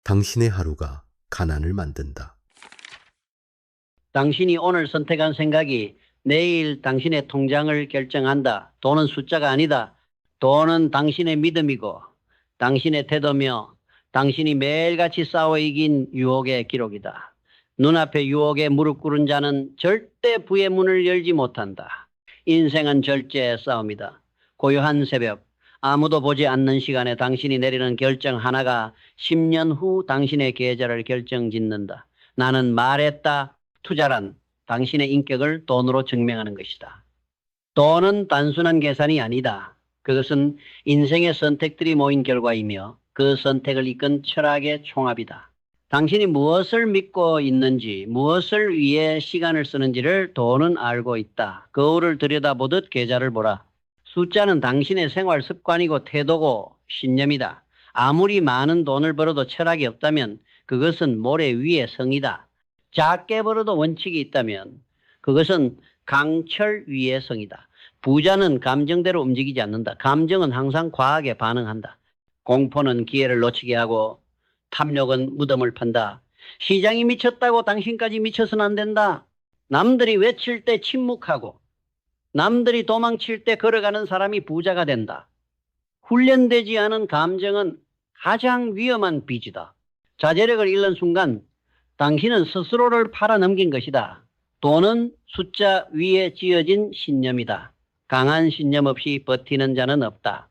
당신의 하루가 가난을 만든다. 당신이 오늘 선택한 생각이 내일 당신의 통장을 결정한다. 돈은 숫자가 아니다. 돈은 당신의 믿음이고 당신의 태도며 당신이 매일같이 싸워 이긴 유혹의 기록이다. 눈앞의 유혹에 무릎 꿇은 자는 절대 부의 문을 열지 못한다. 인생은 절제의 싸움이다. 고요한 새벽, 아무도 보지 않는 시간에 당신이 내리는 결정 하나가 10년 후 당신의 계좌를 결정짓는다. 나는 말했다. 투자란 당신의 인격을 돈으로 증명하는 것이다. 돈은 단순한 계산이 아니다. 그것은 인생의 선택들이 모인 결과이며 그 선택을 이끈 철학의 총합이다. 당신이 무엇을 믿고 있는지, 무엇을 위해 시간을 쓰는지를 돈은 알고 있다. 거울을 들여다보듯 계좌를 보라. 숫자는 당신의 생활 습관이고 태도고 신념이다. 아무리 많은 돈을 벌어도 철학이 없다면 그것은 모래 위의 성이다. 작게 벌어도 원칙이 있다면 그것은 강철 위의 성이다. 부자는 감정대로 움직이지 않는다. 감정은 항상 과하게 반응한다. 공포는 기회를 놓치게 하고 탐욕은 무덤을 판다. 시장이 미쳤다고 당신까지 미쳐서는 안 된다. 남들이 외칠 때 침묵하고 남들이 도망칠 때 걸어가는 사람이 부자가 된다. 훈련되지 않은 감정은 가장 위험한 빚이다. 자제력을 잃는 순간 당신은 스스로를 팔아넘긴 것이다. 돈은 숫자 위에 지어진 신념이다. 강한 신념 없이 버티는 자는 없다.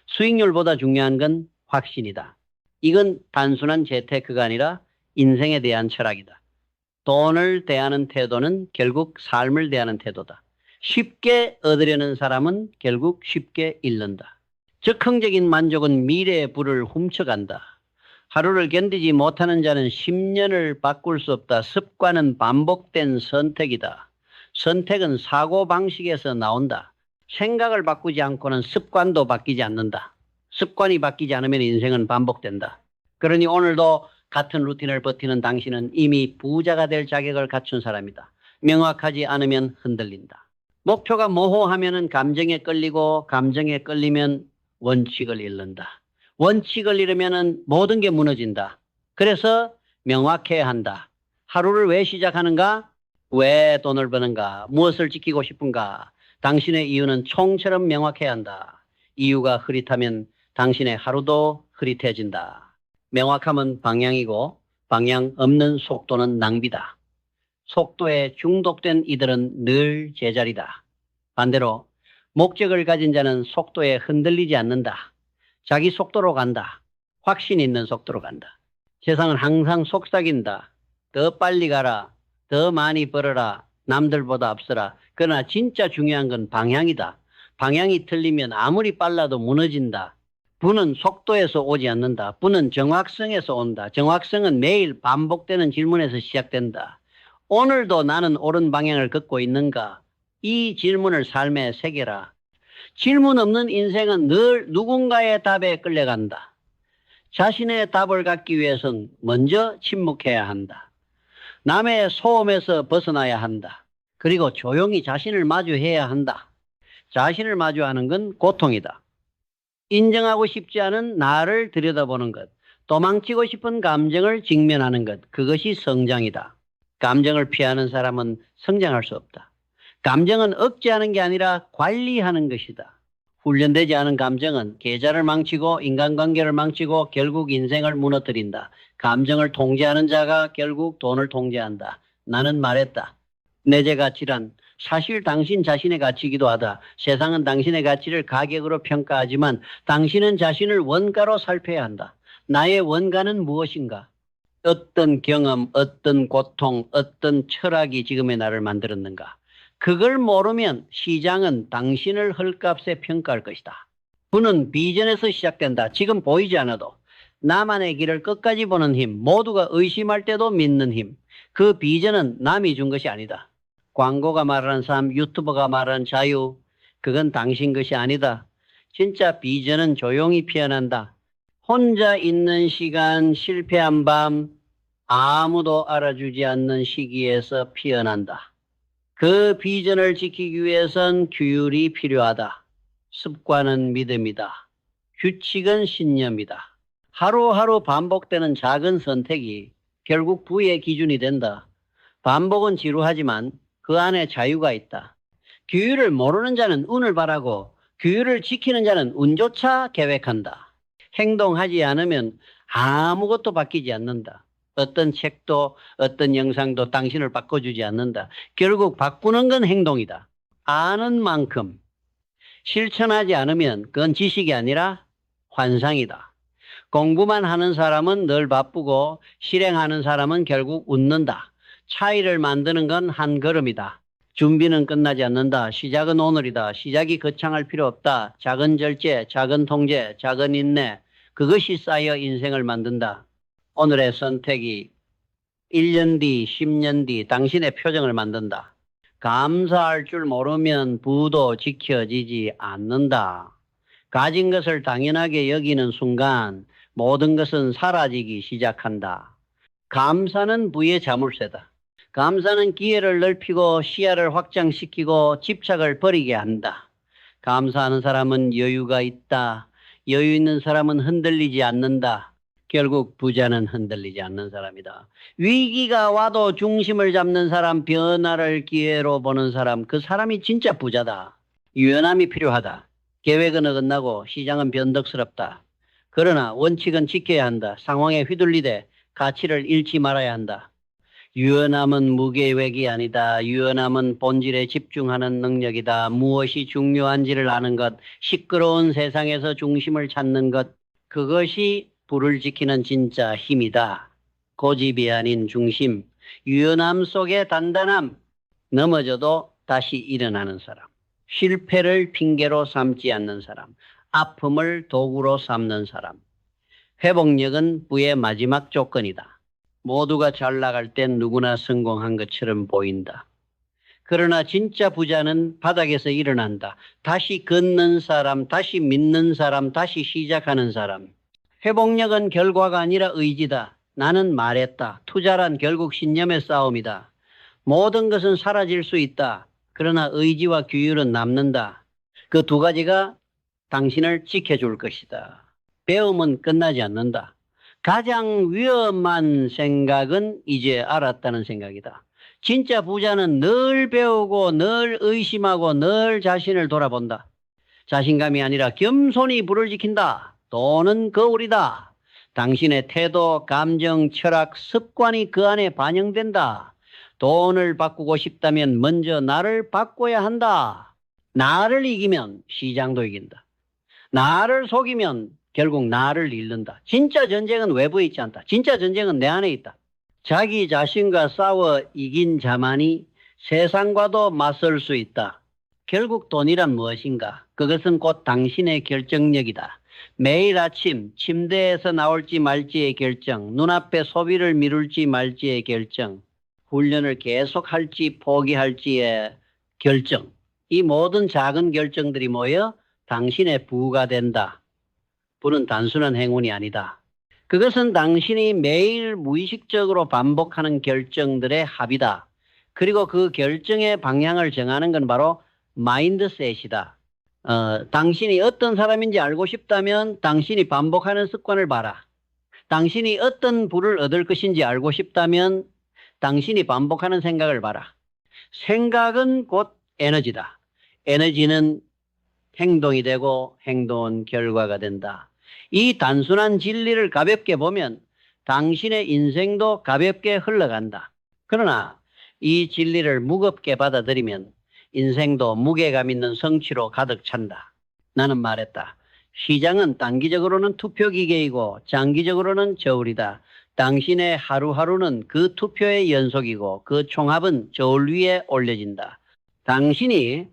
수익률보다 중요한 건 확신이다. 이건 단순한 재테크가 아니라 인생에 대한 철학이다. 돈을 대하는 태도는 결국 삶을 대하는 태도다. 쉽게 얻으려는 사람은 결국 쉽게 잃는다. 즉흥적인 만족은 미래의 부를 훔쳐간다. 하루를 견디지 못하는 자는 10년을 바꿀 수 없다. 습관은 반복된 선택이다. 선택은 사고방식에서 나온다. 생각을 바꾸지 않고는 습관도 바뀌지 않는다. 습관이 바뀌지 않으면 인생은 반복된다. 그러니 오늘도 같은 루틴을 버티는 당신은 이미 부자가 될 자격을 갖춘 사람이다. 명확하지 않으면 흔들린다. 목표가 모호하면 감정에 끌리고 감정에 끌리면 원칙을 잃는다. 원칙을 잃으면 모든 게 무너진다. 그래서 명확해야 한다. 하루를 왜 시작하는가? 왜 돈을 버는가? 무엇을 지키고 싶은가? 당신의 이유는 총처럼 명확해야 한다. 이유가 흐릿하면 당신의 하루도 흐릿해진다. 명확함은 방향이고 방향 없는 속도는 낭비다. 속도에 중독된 이들은 늘 제자리다. 반대로 목적을 가진 자는 속도에 흔들리지 않는다. 자기 속도로 간다. 확신 있는 속도로 간다. 세상은 항상 속삭인다. 더 빨리 가라. 더 많이 벌어라. 남들보다 앞서라. 그러나 진짜 중요한 건 방향이다. 방향이 틀리면 아무리 빨라도 무너진다. 부는 속도에서 오지 않는다. 부는 정확성에서 온다. 정확성은 매일 반복되는 질문에서 시작된다. 오늘도 나는 옳은 방향을 걷고 있는가? 이 질문을 삶에 새겨라. 질문 없는 인생은 늘 누군가의 답에 끌려간다. 자신의 답을 갖기 위해서는 먼저 침묵해야 한다. 남의 소음에서 벗어나야 한다. 그리고 조용히 자신을 마주해야 한다. 자신을 마주하는 건 고통이다. 인정하고 싶지 않은 나를 들여다보는 것, 도망치고 싶은 감정을 직면하는 것, 그것이 성장이다. 감정을 피하는 사람은 성장할 수 없다. 감정은 억제하는 게 아니라 관리하는 것이다. 훈련되지 않은 감정은 계좌를 망치고 인간관계를 망치고 결국 인생을 무너뜨린다. 감정을 통제하는 자가 결국 돈을 통제한다. 나는 말했다. 내재 가치란 사실 당신 자신의 가치이기도 하다. 세상은 당신의 가치를 가격으로 평가하지만 당신은 자신을 원가로 살펴야 한다. 나의 원가는 무엇인가? 어떤 경험, 어떤 고통, 어떤 철학이 지금의 나를 만들었는가? 그걸 모르면 시장은 당신을 헐값에 평가할 것이다. 부는 비전에서 시작된다. 지금 보이지 않아도 나만의 길을 끝까지 보는 힘, 모두가 의심할 때도 믿는 힘. 그 비전은 남이 준 것이 아니다. 광고가 말하는 삶, 유튜버가 말하는 자유, 그건 당신 것이 아니다. 진짜 비전은 조용히 피어난다. 혼자 있는 시간, 실패한 밤, 아무도 알아주지 않는 시기에서 피어난다. 그 비전을 지키기 위해선 규율이 필요하다. 습관은 믿음이다. 규칙은 신념이다. 하루하루 반복되는 작은 선택이 결국 부의 기준이 된다. 반복은 지루하지만 그 안에 자유가 있다. 규율을 모르는 자는 운을 바라고 규율을 지키는 자는 운조차 계획한다. 행동하지 않으면 아무것도 바뀌지 않는다. 어떤 책도 어떤 영상도 당신을 바꿔주지 않는다. 결국 바꾸는 건 행동이다. 아는 만큼 실천하지 않으면 그건 지식이 아니라 환상이다. 공부만 하는 사람은 늘 바쁘고 실행하는 사람은 결국 웃는다. 차이를 만드는 건 한 걸음이다. 준비는 끝나지 않는다. 시작은 오늘이다. 시작이 거창할 필요 없다. 작은 절제, 작은 통제, 작은 인내, 그것이 쌓여 인생을 만든다. 오늘의 선택이 1년 뒤, 10년 뒤 당신의 표정을 만든다. 감사할 줄 모르면 부도 지켜지지 않는다. 가진 것을 당연하게 여기는 순간 모든 것은 사라지기 시작한다. 감사는 부의 자물쇠다. 감사는 기회를 넓히고 시야를 확장시키고 집착을 버리게 한다. 감사하는 사람은 여유가 있다. 여유 있는 사람은 흔들리지 않는다. 결국 부자는 흔들리지 않는 사람이다. 위기가 와도 중심을 잡는 사람, 변화를 기회로 보는 사람, 그 사람이 진짜 부자다. 유연함이 필요하다. 계획은 어긋나고 시장은 변덕스럽다. 그러나 원칙은 지켜야 한다. 상황에 휘둘리되 가치를 잃지 말아야 한다. 유연함은 무계획이 아니다. 유연함은 본질에 집중하는 능력이다. 무엇이 중요한지를 아는 것, 시끄러운 세상에서 중심을 찾는 것, 그것이 불을 지키는 진짜 힘이다. 고집이 아닌 중심, 유연함 속의 단단함, 넘어져도 다시 일어나는 사람, 실패를 핑계로 삼지 않는 사람, 아픔을 도구로 삼는 사람. 회복력은 부의 마지막 조건이다. 모두가 잘 나갈 땐 누구나 성공한 것처럼 보인다. 그러나 진짜 부자는 바닥에서 일어난다. 다시 걷는 사람, 다시 믿는 사람, 다시 시작하는 사람. 회복력은 결과가 아니라 의지다. 나는 말했다. 투자란 결국 신념의 싸움이다. 모든 것은 사라질 수 있다. 그러나 의지와 규율은 남는다. 그 두 가지가 당신을 지켜줄 것이다. 배움은 끝나지 않는다. 가장 위험한 생각은 이제 알았다는 생각이다. 진짜 부자는 늘 배우고 늘 의심하고 늘 자신을 돌아본다. 자신감이 아니라 겸손히 불을 지킨다. 돈은 거울이다. 당신의 태도, 감정, 철학, 습관이 그 안에 반영된다. 돈을 바꾸고 싶다면 먼저 나를 바꿔야 한다. 나를 이기면 시장도 이긴다. 나를 속이면 결국 나를 잃는다. 진짜 전쟁은 외부에 있지 않다. 진짜 전쟁은 내 안에 있다. 자기 자신과 싸워 이긴 자만이 세상과도 맞설 수 있다. 결국 돈이란 무엇인가? 그것은 곧 당신의 결정력이다. 매일 아침 침대에서 나올지 말지의 결정, 눈앞에 소비를 미룰지 말지의 결정, 훈련을 계속할지 포기할지의 결정. 이 모든 작은 결정들이 모여 당신의 부가 된다. 부는 단순한 행운이 아니다. 그것은 당신이 매일 무의식적으로 반복하는 결정들의 합이다. 그리고 그 결정의 방향을 정하는 건 바로 마인드셋이다. 당신이 어떤 사람인지 알고 싶다면 당신이 반복하는 습관을 봐라. 당신이 어떤 부를 얻을 것인지 알고 싶다면 당신이 반복하는 생각을 봐라. 생각은 곧 에너지다. 에너지는 행동이 되고 행동은 결과가 된다. 이 단순한 진리를 가볍게 보면 당신의 인생도 가볍게 흘러간다. 그러나 이 진리를 무겁게 받아들이면 인생도 무게감 있는 성취로 가득 찬다. 나는 말했다. 시장은 단기적으로는 투표 기계이고 장기적으로는 저울이다. 당신의 하루하루는 그 투표의 연속이고 그 총합은 저울 위에 올려진다. 당신이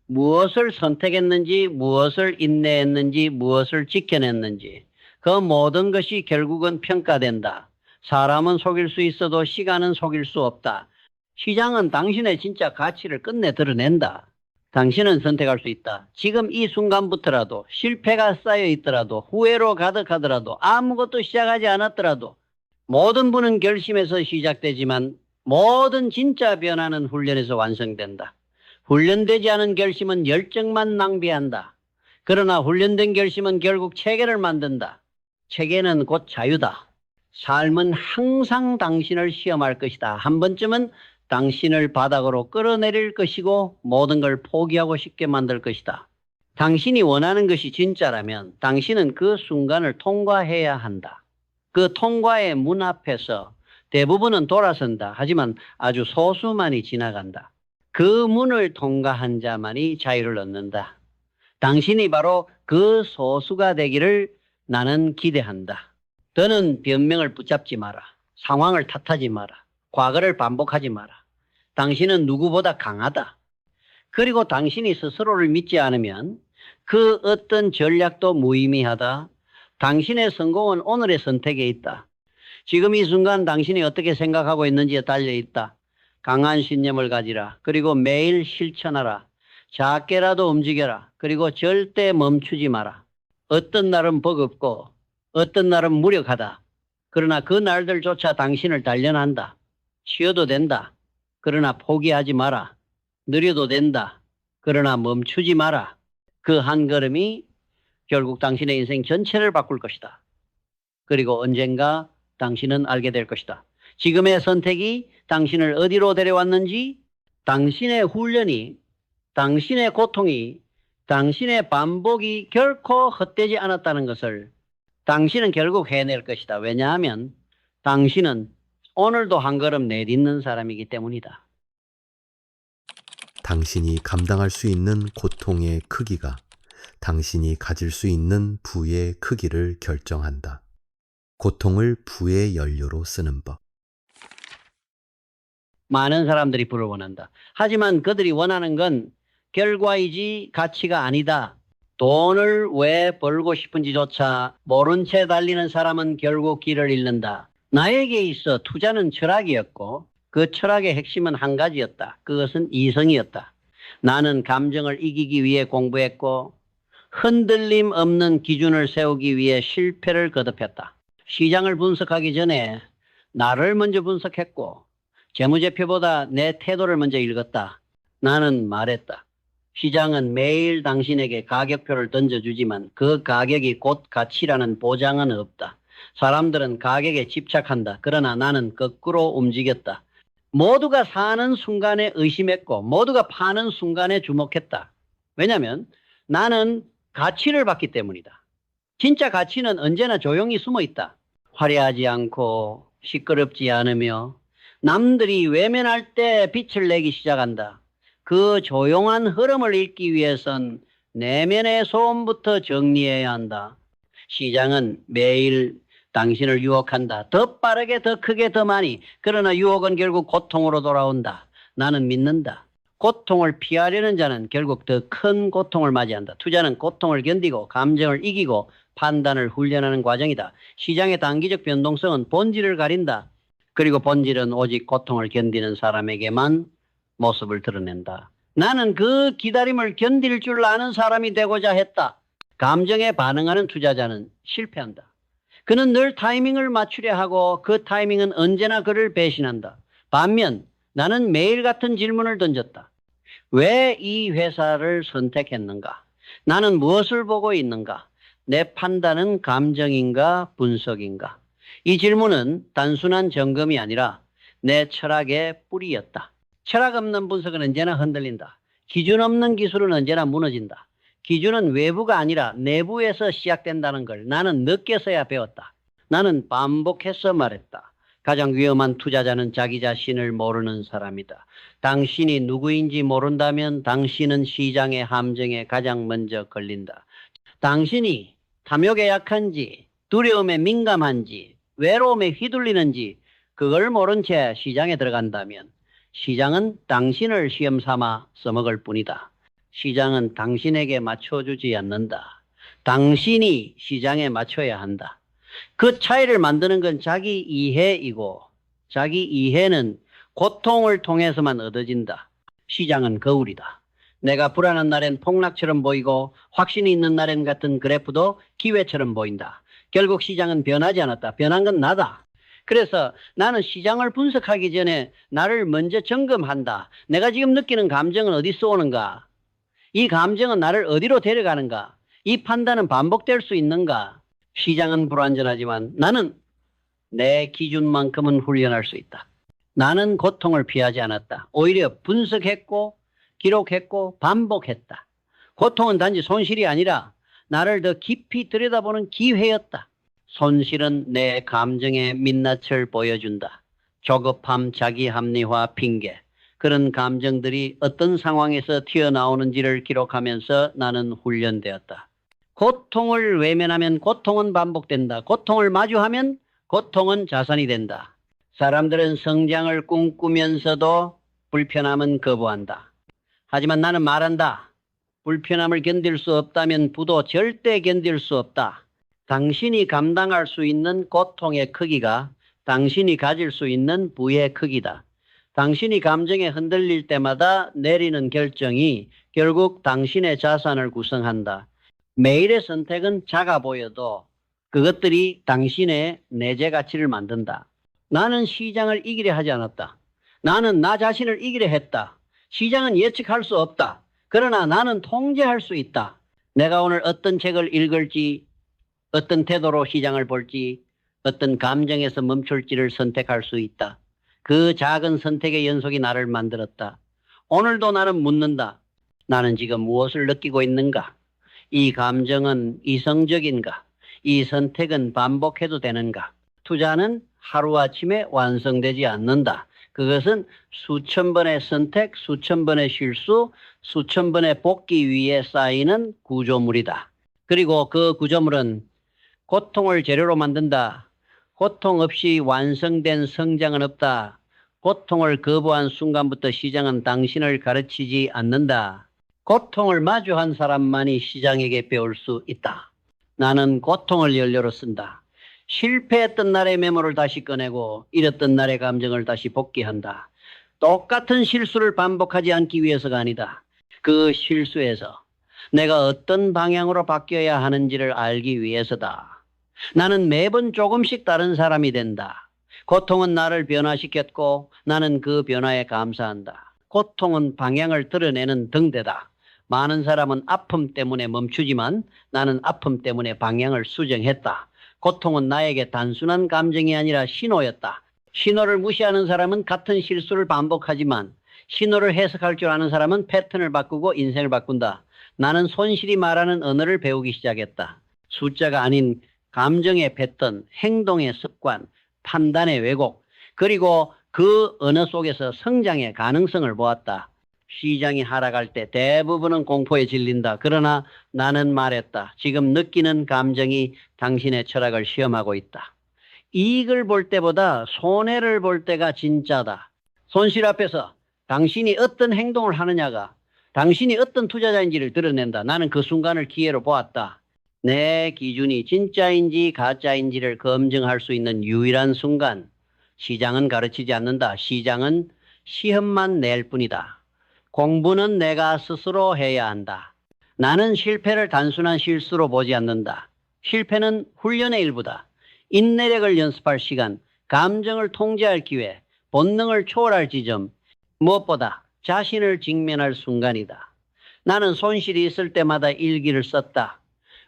무엇을 선택했는지, 무엇을 인내했는지, 무엇을 지켜냈는지 그 모든 것이 결국은 평가된다. 사람은 속일 수 있어도 시간은 속일 수 없다. 시장은 당신의 진짜 가치를 끝내 드러낸다. 당신은 선택할 수 있다. 지금 이 순간부터라도 실패가 쌓여 있더라도 후회로 가득하더라도 아무것도 시작하지 않았더라도 모든 분은 결심에서 시작되지만 모든 진짜 변화는 훈련에서 완성된다. 훈련되지 않은 결심은 열정만 낭비한다. 그러나 훈련된 결심은 결국 체계를 만든다. 체계는 곧 자유다. 삶은 항상 당신을 시험할 것이다. 한 번쯤은 당신을 바닥으로 끌어내릴 것이고 모든 걸 포기하고 싶게 만들 것이다. 당신이 원하는 것이 진짜라면 당신은 그 순간을 통과해야 한다. 그 통과의 문 앞에서 대부분은 돌아선다. 하지만 아주 소수만이 지나간다. 그 문을 통과한 자만이 자유를 얻는다. 당신이 바로 그 소수가 되기를 나는 기대한다. 더는 변명을 붙잡지 마라. 상황을 탓하지 마라. 과거를 반복하지 마라. 당신은 누구보다 강하다. 그리고 당신이 스스로를 믿지 않으면 그 어떤 전략도 무의미하다. 당신의 성공은 오늘의 선택에 있다. 지금 이 순간 당신이 어떻게 생각하고 있는지에 달려 있다. 강한 신념을 가지라. 그리고 매일 실천하라. 작게라도 움직여라. 그리고 절대 멈추지 마라. 어떤 날은 버겁고 어떤 날은 무력하다. 그러나 그 날들조차 당신을 단련한다. 쉬어도 된다. 그러나 포기하지 마라. 느려도 된다. 그러나 멈추지 마라. 그 한 걸음이 결국 당신의 인생 전체를 바꿀 것이다. 그리고 언젠가 당신은 알게 될 것이다. 지금의 선택이 당신을 어디로 데려왔는지, 당신의 훈련이, 당신의 고통이, 당신의 반복이 결코 헛되지 않았다는 것을 당신은 결국 해낼 것이다. 왜냐하면 당신은 오늘도 한 걸음 내딛는 사람이기 때문이다. 당신이 감당할 수 있는 고통의 크기가 당신이 가질 수 있는 부의 크기를 결정한다. 고통을 부의 연료로 쓰는 법. 많은 사람들이 부를 원한다. 하지만 그들이 원하는 건 결과이지 가치가 아니다. 돈을 왜 벌고 싶은지조차 모른 채 달리는 사람은 결국 길을 잃는다. 나에게 있어 투자는 철학이었고 그 철학의 핵심은 한 가지였다. 그것은 이성이었다. 나는 감정을 이기기 위해 공부했고 흔들림 없는 기준을 세우기 위해 실패를 거듭했다. 시장을 분석하기 전에 나를 먼저 분석했고 재무제표보다 내 태도를 먼저 읽었다. 나는 말했다. 시장은 매일 당신에게 가격표를 던져주지만 그 가격이 곧 가치라는 보장은 없다. 사람들은 가격에 집착한다. 그러나 나는 거꾸로 움직였다. 모두가 사는 순간에 의심했고 모두가 파는 순간에 주목했다. 왜냐하면 나는 가치를 봤기 때문이다. 진짜 가치는 언제나 조용히 숨어 있다. 화려하지 않고 시끄럽지 않으며 남들이 외면할 때 빛을 내기 시작한다. 그 조용한 흐름을 읽기 위해선 내면의 소음부터 정리해야 한다. 시장은 매일 당신을 유혹한다. 더 빠르게, 더 크게, 더 많이. 그러나 유혹은 결국 고통으로 돌아온다. 나는 믿는다. 고통을 피하려는 자는 결국 더 큰 고통을 맞이한다. 투자는 고통을 견디고 감정을 이기고 판단을 훈련하는 과정이다. 시장의 단기적 변동성은 본질을 가린다. 그리고 본질은 오직 고통을 견디는 사람에게만 모습을 드러낸다. 나는 그 기다림을 견딜 줄 아는 사람이 되고자 했다. 감정에 반응하는 투자자는 실패한다. 그는 늘 타이밍을 맞추려 하고 그 타이밍은 언제나 그를 배신한다. 반면 나는 매일 같은 질문을 던졌다. 왜 이 회사를 선택했는가? 나는 무엇을 보고 있는가? 내 판단은 감정인가 분석인가? 이 질문은 단순한 점검이 아니라 내 철학의 뿌리였다. 철학 없는 분석은 언제나 흔들린다. 기준 없는 기술은 언제나 무너진다. 기준은 외부가 아니라 내부에서 시작된다는 걸 나는 늦게서야 배웠다. 나는 반복해서 말했다. 가장 위험한 투자자는 자기 자신을 모르는 사람이다. 당신이 누구인지 모른다면 당신은 시장의 함정에 가장 먼저 걸린다. 당신이 탐욕에 약한지, 두려움에 민감한지, 외로움에 휘둘리는지 그걸 모른 채 시장에 들어간다면 시장은 당신을 시험 삼아 써먹을 뿐이다. 시장은 당신에게 맞춰주지 않는다. 당신이 시장에 맞춰야 한다. 그 차이를 만드는 건 자기 이해이고 자기 이해는 고통을 통해서만 얻어진다. 시장은 거울이다. 내가 불안한 날엔 폭락처럼 보이고 확신이 있는 날엔 같은 그래프도 기회처럼 보인다. 결국 시장은 변하지 않았다. 변한 건 나다. 그래서 나는 시장을 분석하기 전에 나를 먼저 점검한다. 내가 지금 느끼는 감정은 어디서 오는가? 이 감정은 나를 어디로 데려가는가? 이 판단은 반복될 수 있는가? 시장은 불완전하지만 나는 내 기준만큼은 훈련할 수 있다. 나는 고통을 피하지 않았다. 오히려 분석했고 기록했고 반복했다. 고통은 단지 손실이 아니라 나를 더 깊이 들여다보는 기회였다. 손실은 내 감정의 민낯을 보여준다. 조급함, 자기 합리화, 핑계. 그런 감정들이 어떤 상황에서 튀어나오는지를 기록하면서 나는 훈련되었다. 고통을 외면하면 고통은 반복된다. 고통을 마주하면 고통은 자산이 된다. 사람들은 성장을 꿈꾸면서도 불편함은 거부한다. 하지만 나는 말한다. 불편함을 견딜 수 없다면 부도 절대 견딜 수 없다. 당신이 감당할 수 있는 고통의 크기가 당신이 가질 수 있는 부의 크기다. 당신이 감정에 흔들릴 때마다 내리는 결정이 결국 당신의 자산을 구성한다. 매일의 선택은 작아 보여도 그것들이 당신의 내재 가치를 만든다. 나는 시장을 이기려 하지 않았다. 나는 나 자신을 이기려 했다. 시장은 예측할 수 없다. 그러나 나는 통제할 수 있다. 내가 오늘 어떤 책을 읽을지, 어떤 태도로 시장을 볼지, 어떤 감정에서 멈출지를 선택할 수 있다. 그 작은 선택의 연속이 나를 만들었다. 오늘도 나는 묻는다. 나는 지금 무엇을 느끼고 있는가? 이 감정은 이성적인가? 이 선택은 반복해도 되는가? 투자는 하루아침에 완성되지 않는다. 그것은 수천 번의 선택, 수천 번의 실수, 수천 번의 복귀 위에 쌓이는 구조물이다. 그리고 그 구조물은 고통을 재료로 만든다. 고통 없이 완성된 성장은 없다. 고통을 거부한 순간부터 시장은 당신을 가르치지 않는다. 고통을 마주한 사람만이 시장에게 배울 수 있다. 나는 고통을 연료로 쓴다. 실패했던 날의 메모를 다시 꺼내고 잃었던 날의 감정을 다시 복귀한다. 똑같은 실수를 반복하지 않기 위해서가 아니다. 그 실수에서 내가 어떤 방향으로 바뀌어야 하는지를 알기 위해서다. 나는 매번 조금씩 다른 사람이 된다. 고통은 나를 변화시켰고 나는 그 변화에 감사한다. 고통은 방향을 드러내는 등대다. 많은 사람은 아픔 때문에 멈추지만 나는 아픔 때문에 방향을 수정했다. 고통은 나에게 단순한 감정이 아니라 신호였다. 신호를 무시하는 사람은 같은 실수를 반복하지만 신호를 해석할 줄 아는 사람은 패턴을 바꾸고 인생을 바꾼다. 나는 손실이 말하는 언어를 배우기 시작했다. 숫자가 아닌 감정의 패턴, 행동의 습관, 판단의 왜곡, 그리고 그 언어 속에서 성장의 가능성을 보았다. 시장이 하락할 때 대부분은 공포에 질린다. 그러나 나는 말했다. 지금 느끼는 감정이 당신의 철학을 시험하고 있다. 이익을 볼 때보다 손해를 볼 때가 진짜다. 손실 앞에서 당신이 어떤 행동을 하느냐가 당신이 어떤 투자자인지를 드러낸다. 나는 그 순간을 기회로 보았다. 내 기준이 진짜인지 가짜인지를 검증할 수 있는 유일한 순간. 시장은 가르치지 않는다. 시장은 시험만 낼 뿐이다. 공부는 내가 스스로 해야 한다. 나는 실패를 단순한 실수로 보지 않는다. 실패는 훈련의 일부다. 인내력을 연습할 시간, 감정을 통제할 기회, 본능을 초월할 지점, 무엇보다 자신을 직면할 순간이다. 나는 손실이 있을 때마다 일기를 썼다.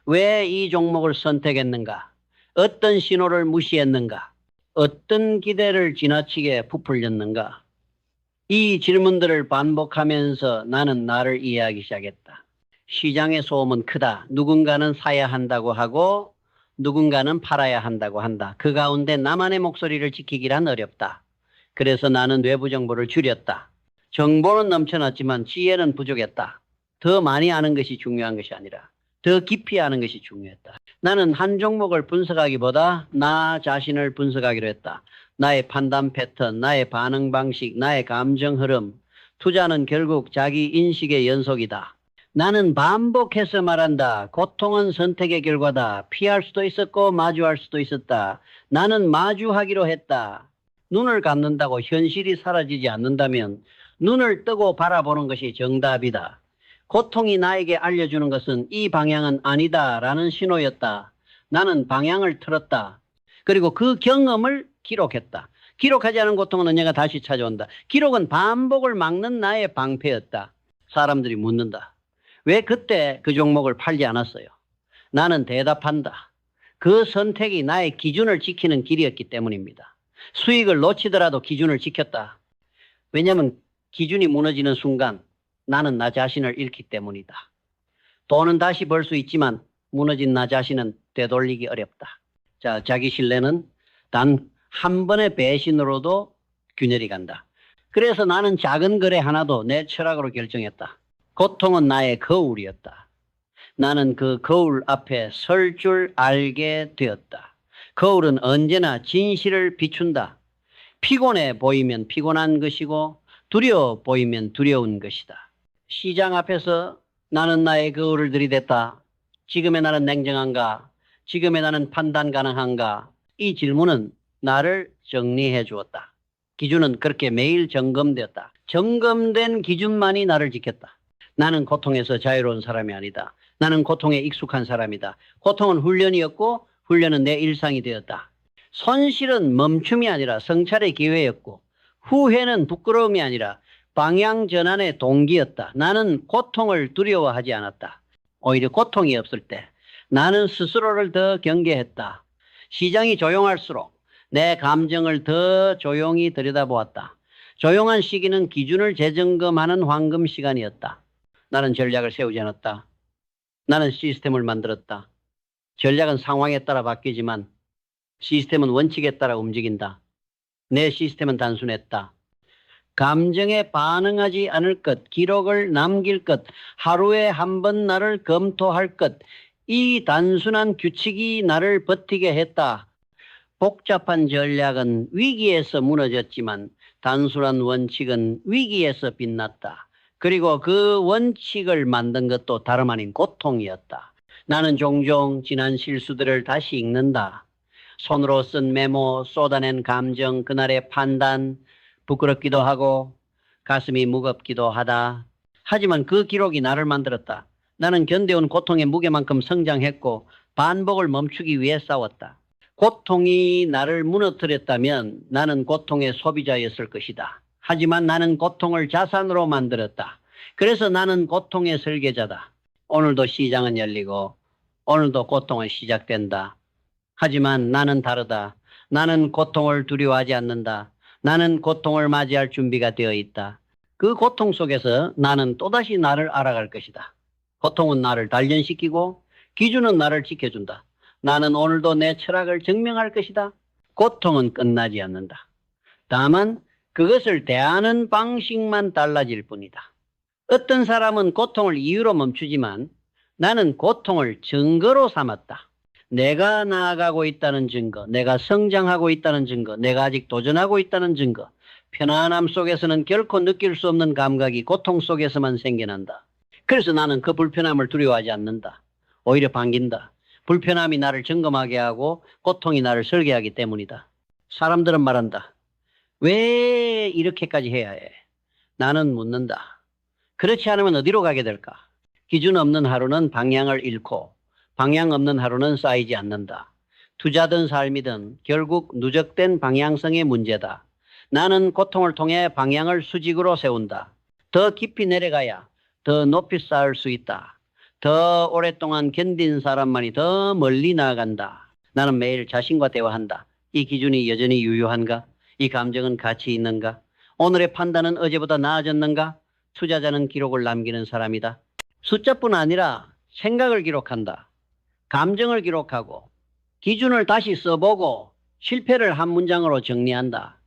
왜 이 종목을 선택했는가? 어떤 신호를 무시했는가? 어떤 기대를 지나치게 부풀렸는가? 이 질문들을 반복하면서 나는 나를 이해하기 시작했다. 시장의 소음은 크다. 누군가는 사야 한다고 하고 누군가는 팔아야 한다고 한다. 그 가운데 나만의 목소리를 지키기란 어렵다. 그래서 나는 외부 정보를 줄였다. 정보는 넘쳐났지만 지혜는 부족했다. 더 많이 아는 것이 중요한 것이 아니라 더 깊이 아는 것이 중요했다. 나는 한 종목을 분석하기보다 나 자신을 분석하기로 했다. 나의 판단 패턴, 나의 반응 방식, 나의 감정 흐름. 투자는 결국 자기 인식의 연속이다. 나는 반복해서 말한다. 고통은 선택의 결과다. 피할 수도 있었고 마주할 수도 있었다. 나는 마주하기로 했다. 눈을 감는다고 현실이 사라지지 않는다면 눈을 뜨고 바라보는 것이 정답이다. 고통이 나에게 알려주는 것은 이 방향은 아니다라는 신호였다. 나는 방향을 틀었다. 그리고 그 경험을 기록했다. 기록하지 않은 고통은 언젠가 다시 찾아온다. 기록은 반복을 막는 나의 방패였다. 사람들이 묻는다. 왜 그때 그 종목을 팔지 않았어요? 나는 대답한다. 그 선택이 나의 기준을 지키는 길이었기 때문입니다. 수익을 놓치더라도 기준을 지켰다. 왜냐하면 기준이 무너지는 순간 나는 나 자신을 잃기 때문이다. 돈은 다시 벌 수 있지만 무너진 나 자신은 되돌리기 어렵다. 자, 자기 신뢰는 단 한 번의 배신으로도 균열이 간다. 그래서 나는 작은 거래 하나도 내 철학으로 결정했다. 고통은 나의 거울이었다. 나는 그 거울 앞에 설 줄 알게 되었다. 거울은 언제나 진실을 비춘다. 피곤해 보이면 피곤한 것이고 두려워 보이면 두려운 것이다. 시장 앞에서 나는 나의 거울을 들이댔다. 지금의 나는 냉정한가? 지금의 나는 판단 가능한가? 이 질문은 나를 정리해 주었다. 기준은 그렇게 매일 점검되었다. 점검된 기준만이 나를 지켰다. 나는 고통에서 자유로운 사람이 아니다. 나는 고통에 익숙한 사람이다. 고통은 훈련이었고 훈련은 내 일상이 되었다. 손실은 멈춤이 아니라 성찰의 기회였고 후회는 부끄러움이 아니라 방향 전환의 동기였다. 나는 고통을 두려워하지 않았다. 오히려 고통이 없을 때 나는 스스로를 더 경계했다. 시장이 조용할수록 내 감정을 더 조용히 들여다보았다. 조용한 시기는 기준을 재점검하는 황금 시간이었다. 나는 전략을 세우지 않았다. 나는 시스템을 만들었다. 전략은 상황에 따라 바뀌지만 시스템은 원칙에 따라 움직인다. 내 시스템은 단순했다. 감정에 반응하지 않을 것, 기록을 남길 것, 하루에 한 번 나를 검토할 것, 이 단순한 규칙이 나를 버티게 했다. 복잡한 전략은 위기에서 무너졌지만 단순한 원칙은 위기에서 빛났다. 그리고 그 원칙을 만든 것도 다름 아닌 고통이었다. 나는 종종 지난 실수들을 다시 읽는다. 손으로 쓴 메모, 쏟아낸 감정, 그날의 판단, 부끄럽기도 하고 가슴이 무겁기도 하다. 하지만 그 기록이 나를 만들었다. 나는 견뎌온 고통의 무게만큼 성장했고 반복을 멈추기 위해 싸웠다. 고통이 나를 무너뜨렸다면 나는 고통의 소비자였을 것이다. 하지만 나는 고통을 자산으로 만들었다. 그래서 나는 고통의 설계자다. 오늘도 시장은 열리고 오늘도 고통은 시작된다. 하지만 나는 다르다. 나는 고통을 두려워하지 않는다. 나는 고통을 맞이할 준비가 되어 있다. 그 고통 속에서 나는 또다시 나를 알아갈 것이다. 고통은 나를 단련시키고 기준은 나를 지켜준다. 나는 오늘도 내 철학을 증명할 것이다. 고통은 끝나지 않는다. 다만 그것을 대하는 방식만 달라질 뿐이다. 어떤 사람은 고통을 이유로 멈추지만 나는 고통을 증거로 삼았다. 내가 나아가고 있다는 증거, 내가 성장하고 있다는 증거, 내가 아직 도전하고 있다는 증거. 편안함 속에서는 결코 느낄 수 없는 감각이 고통 속에서만 생겨난다. 그래서 나는 그 불편함을 두려워하지 않는다. 오히려 반긴다. 불편함이 나를 점검하게 하고 고통이 나를 설계하기 때문이다. 사람들은 말한다. 왜 이렇게까지 해야 해? 나는 묻는다. 그렇지 않으면 어디로 가게 될까? 기준 없는 하루는 방향을 잃고 방향 없는 하루는 쌓이지 않는다. 투자든 삶이든 결국 누적된 방향성의 문제다. 나는 고통을 통해 방향을 수직으로 세운다. 더 깊이 내려가야 더 높이 쌓을 수 있다. 더 오랫동안 견딘 사람만이 더 멀리 나아간다. 나는 매일 자신과 대화한다. 이 기준이 여전히 유효한가? 이 감정은 가치 있는가? 오늘의 판단은 어제보다 나아졌는가? 투자자는 기록을 남기는 사람이다. 숫자뿐 아니라 생각을 기록한다. 감정을 기록하고 기준을 다시 써보고 실패를 한 문장으로 정리한다.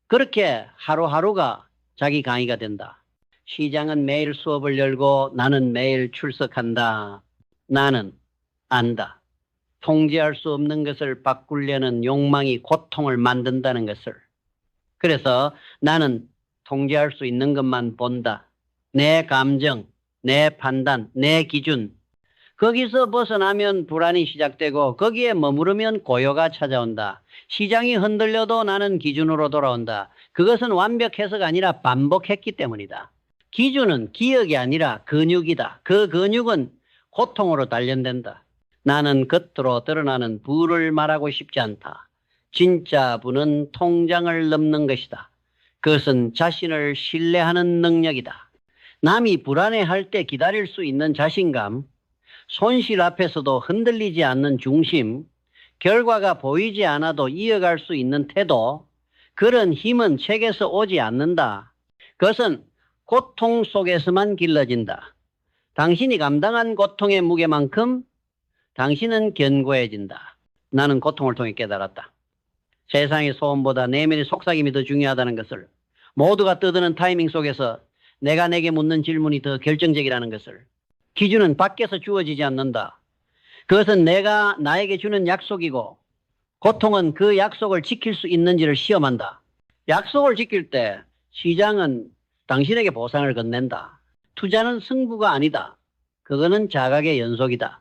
그렇게 하루하루가 자기 강의가 된다. 시장은 매일 수업을 열고 나는 매일 출석한다. 나는 안다. 통제할 수 없는 것을 바꾸려는 욕망이 고통을 만든다는 것을. 그래서 나는 통제할 수 있는 것만 본다. 내 감정, 내 판단, 내 기준. 거기서 벗어나면 불안이 시작되고 거기에 머무르면 고요가 찾아온다. 시장이 흔들려도 나는 기준으로 돌아온다. 그것은 완벽 해서가 아니라 반복했기 때문이다. 기준은 기억이 아니라 근육이다. 그 근육은 고통으로 단련된다. 나는 겉으로 드러나는 부를 말하고 싶지 않다. 진짜 부는 통장을 넘는 것이다. 그것은 자신을 신뢰하는 능력이다. 남이 불안해할 때 기다릴 수 있는 자신감, 손실 앞에서도 흔들리지 않는 중심, 결과가 보이지 않아도 이어갈 수 있는 태도, 그런 힘은 책에서 오지 않는다. 그것은 고통 속에서만 길러진다. 당신이 감당한 고통의 무게만큼 당신은 견고해진다. 나는 고통을 통해 깨달았다. 세상의 소음보다 내면의 속삭임이 더 중요하다는 것을, 모두가 떠드는 타이밍 속에서 내가 내게 묻는 질문이 더 결정적이라는 것을, 기준은 밖에서 주어지지 않는다. 그것은 내가 나에게 주는 약속이고, 고통은 그 약속을 지킬 수 있는지를 시험한다. 약속을 지킬 때 시장은 당신에게 보상을 건넨다. 투자는 승부가 아니다. 그거는 자각의 연속이다.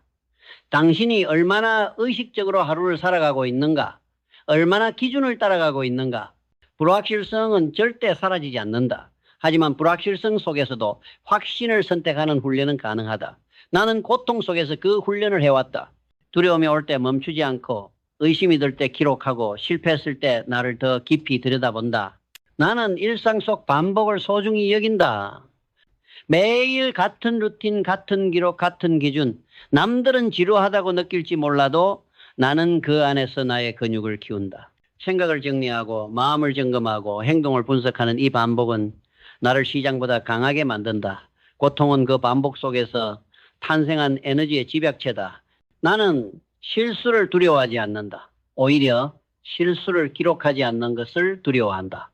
당신이 얼마나 의식적으로 하루를 살아가고 있는가, 얼마나 기준을 따라가고 있는가. 불확실성은 절대 사라지지 않는다. 하지만 불확실성 속에서도 확신을 선택하는 훈련은 가능하다. 나는 고통 속에서 그 훈련을 해왔다. 두려움이 올 때 멈추지 않고, 의심이 들 때 기록하고, 실패했을 때 나를 더 깊이 들여다본다. 나는 일상 속 반복을 소중히 여긴다. 매일 같은 루틴, 같은 기록, 같은 기준. 남들은 지루하다고 느낄지 몰라도 나는 그 안에서 나의 근육을 키운다. 생각을 정리하고 마음을 점검하고 행동을 분석하는 이 반복은 나를 시장보다 강하게 만든다. 고통은 그 반복 속에서 탄생한 에너지의 집약체다. 나는 실수를 두려워하지 않는다. 오히려 실수를 기록하지 않는 것을 두려워한다.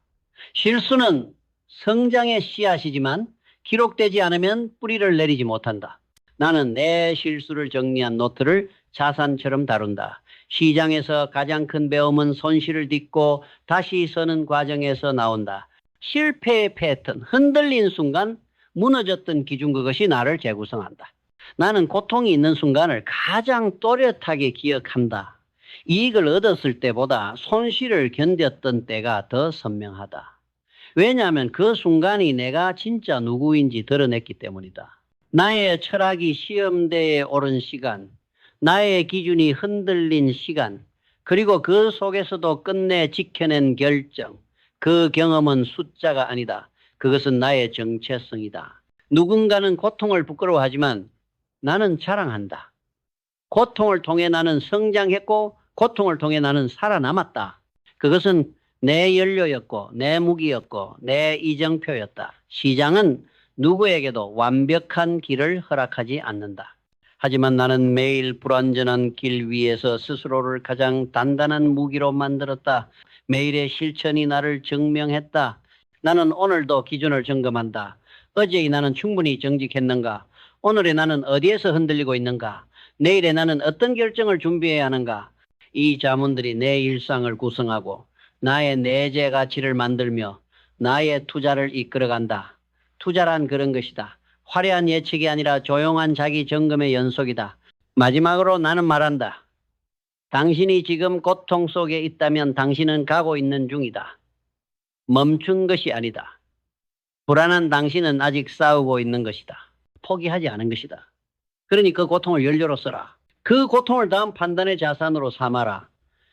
실수는 성장의 씨앗이지만 기록되지 않으면 뿌리를 내리지 못한다. 나는 내 실수를 정리한 노트를 자산처럼 다룬다. 시장에서 가장 큰 배움은 손실을 딛고 다시 서는 과정에서 나온다. 실패의 패턴, 흔들린 순간 무너졌던 기준, 그것이 나를 재구성한다. 나는 고통이 있는 순간을 가장 또렷하게 기억한다. 이익을 얻었을 때보다 손실을 견뎠던 때가 더 선명하다. 왜냐하면 그 순간이 내가 진짜 누구인지 드러냈기 때문이다. 나의 철학이 시험대에 오른 시간, 나의 기준이 흔들린 시간, 그리고 그 속에서도 끝내 지켜낸 결정, 그 경험은 숫자가 아니다. 그것은 나의 정체성이다. 누군가는 고통을 부끄러워하지만 나는 자랑한다. 고통을 통해 나는 성장했고 고통을 통해 나는 살아남았다. 그것은 내 연료였고 내 무기였고 내 이정표였다. 시장은 누구에게도 완벽한 길을 허락하지 않는다. 하지만 나는 매일 불완전한 길 위에서 스스로를 가장 단단한 무기로 만들었다. 매일의 실천이 나를 증명했다. 나는 오늘도 기준을 점검한다. 어제의 나는 충분히 정직했는가? 오늘의 나는 어디에서 흔들리고 있는가? 내일의 나는 어떤 결정을 준비해야 하는가? 이 자문들이 내 일상을 구성하고 나의 내재 가치를 만들며 나의 투자를 이끌어간다. 투자란 그런 것이다. 화려한 예측이 아니라 조용한 자기 점검의 연속이다. 마지막으로 나는 말한다. 당신이 지금 고통 속에 있다면 당신은 가고 있는 중이다. 멈춘 것이 아니다. 불안한 당신은 아직 싸우고 있는 것이다. 포기하지 않은 것이다. 그러니 그 고통을 연료로 써라. 그 고통을 다음 판단의 자산으로 삼아라.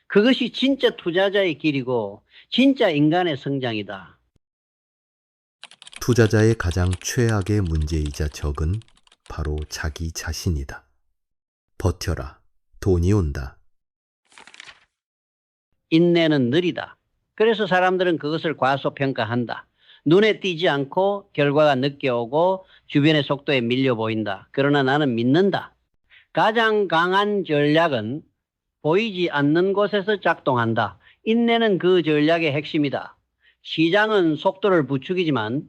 그것이 진짜 투자자의 길이고 진짜 인간의 성장이다. 투자자의 가장 최악의 문제이자 적은 바로 자기 자신이다. 버텨라. 돈이 온다. 인내는 느리다. 그래서 사람들은 그것을 과소평가한다. 눈에 띄지 않고 결과가 늦게 오고 주변의 속도에 밀려 보인다. 그러나 나는 믿는다. 가장 강한 전략은 보이지 않는 곳에서 작동한다. 인내는 그 전략의 핵심이다. 시장은 속도를 부추기지만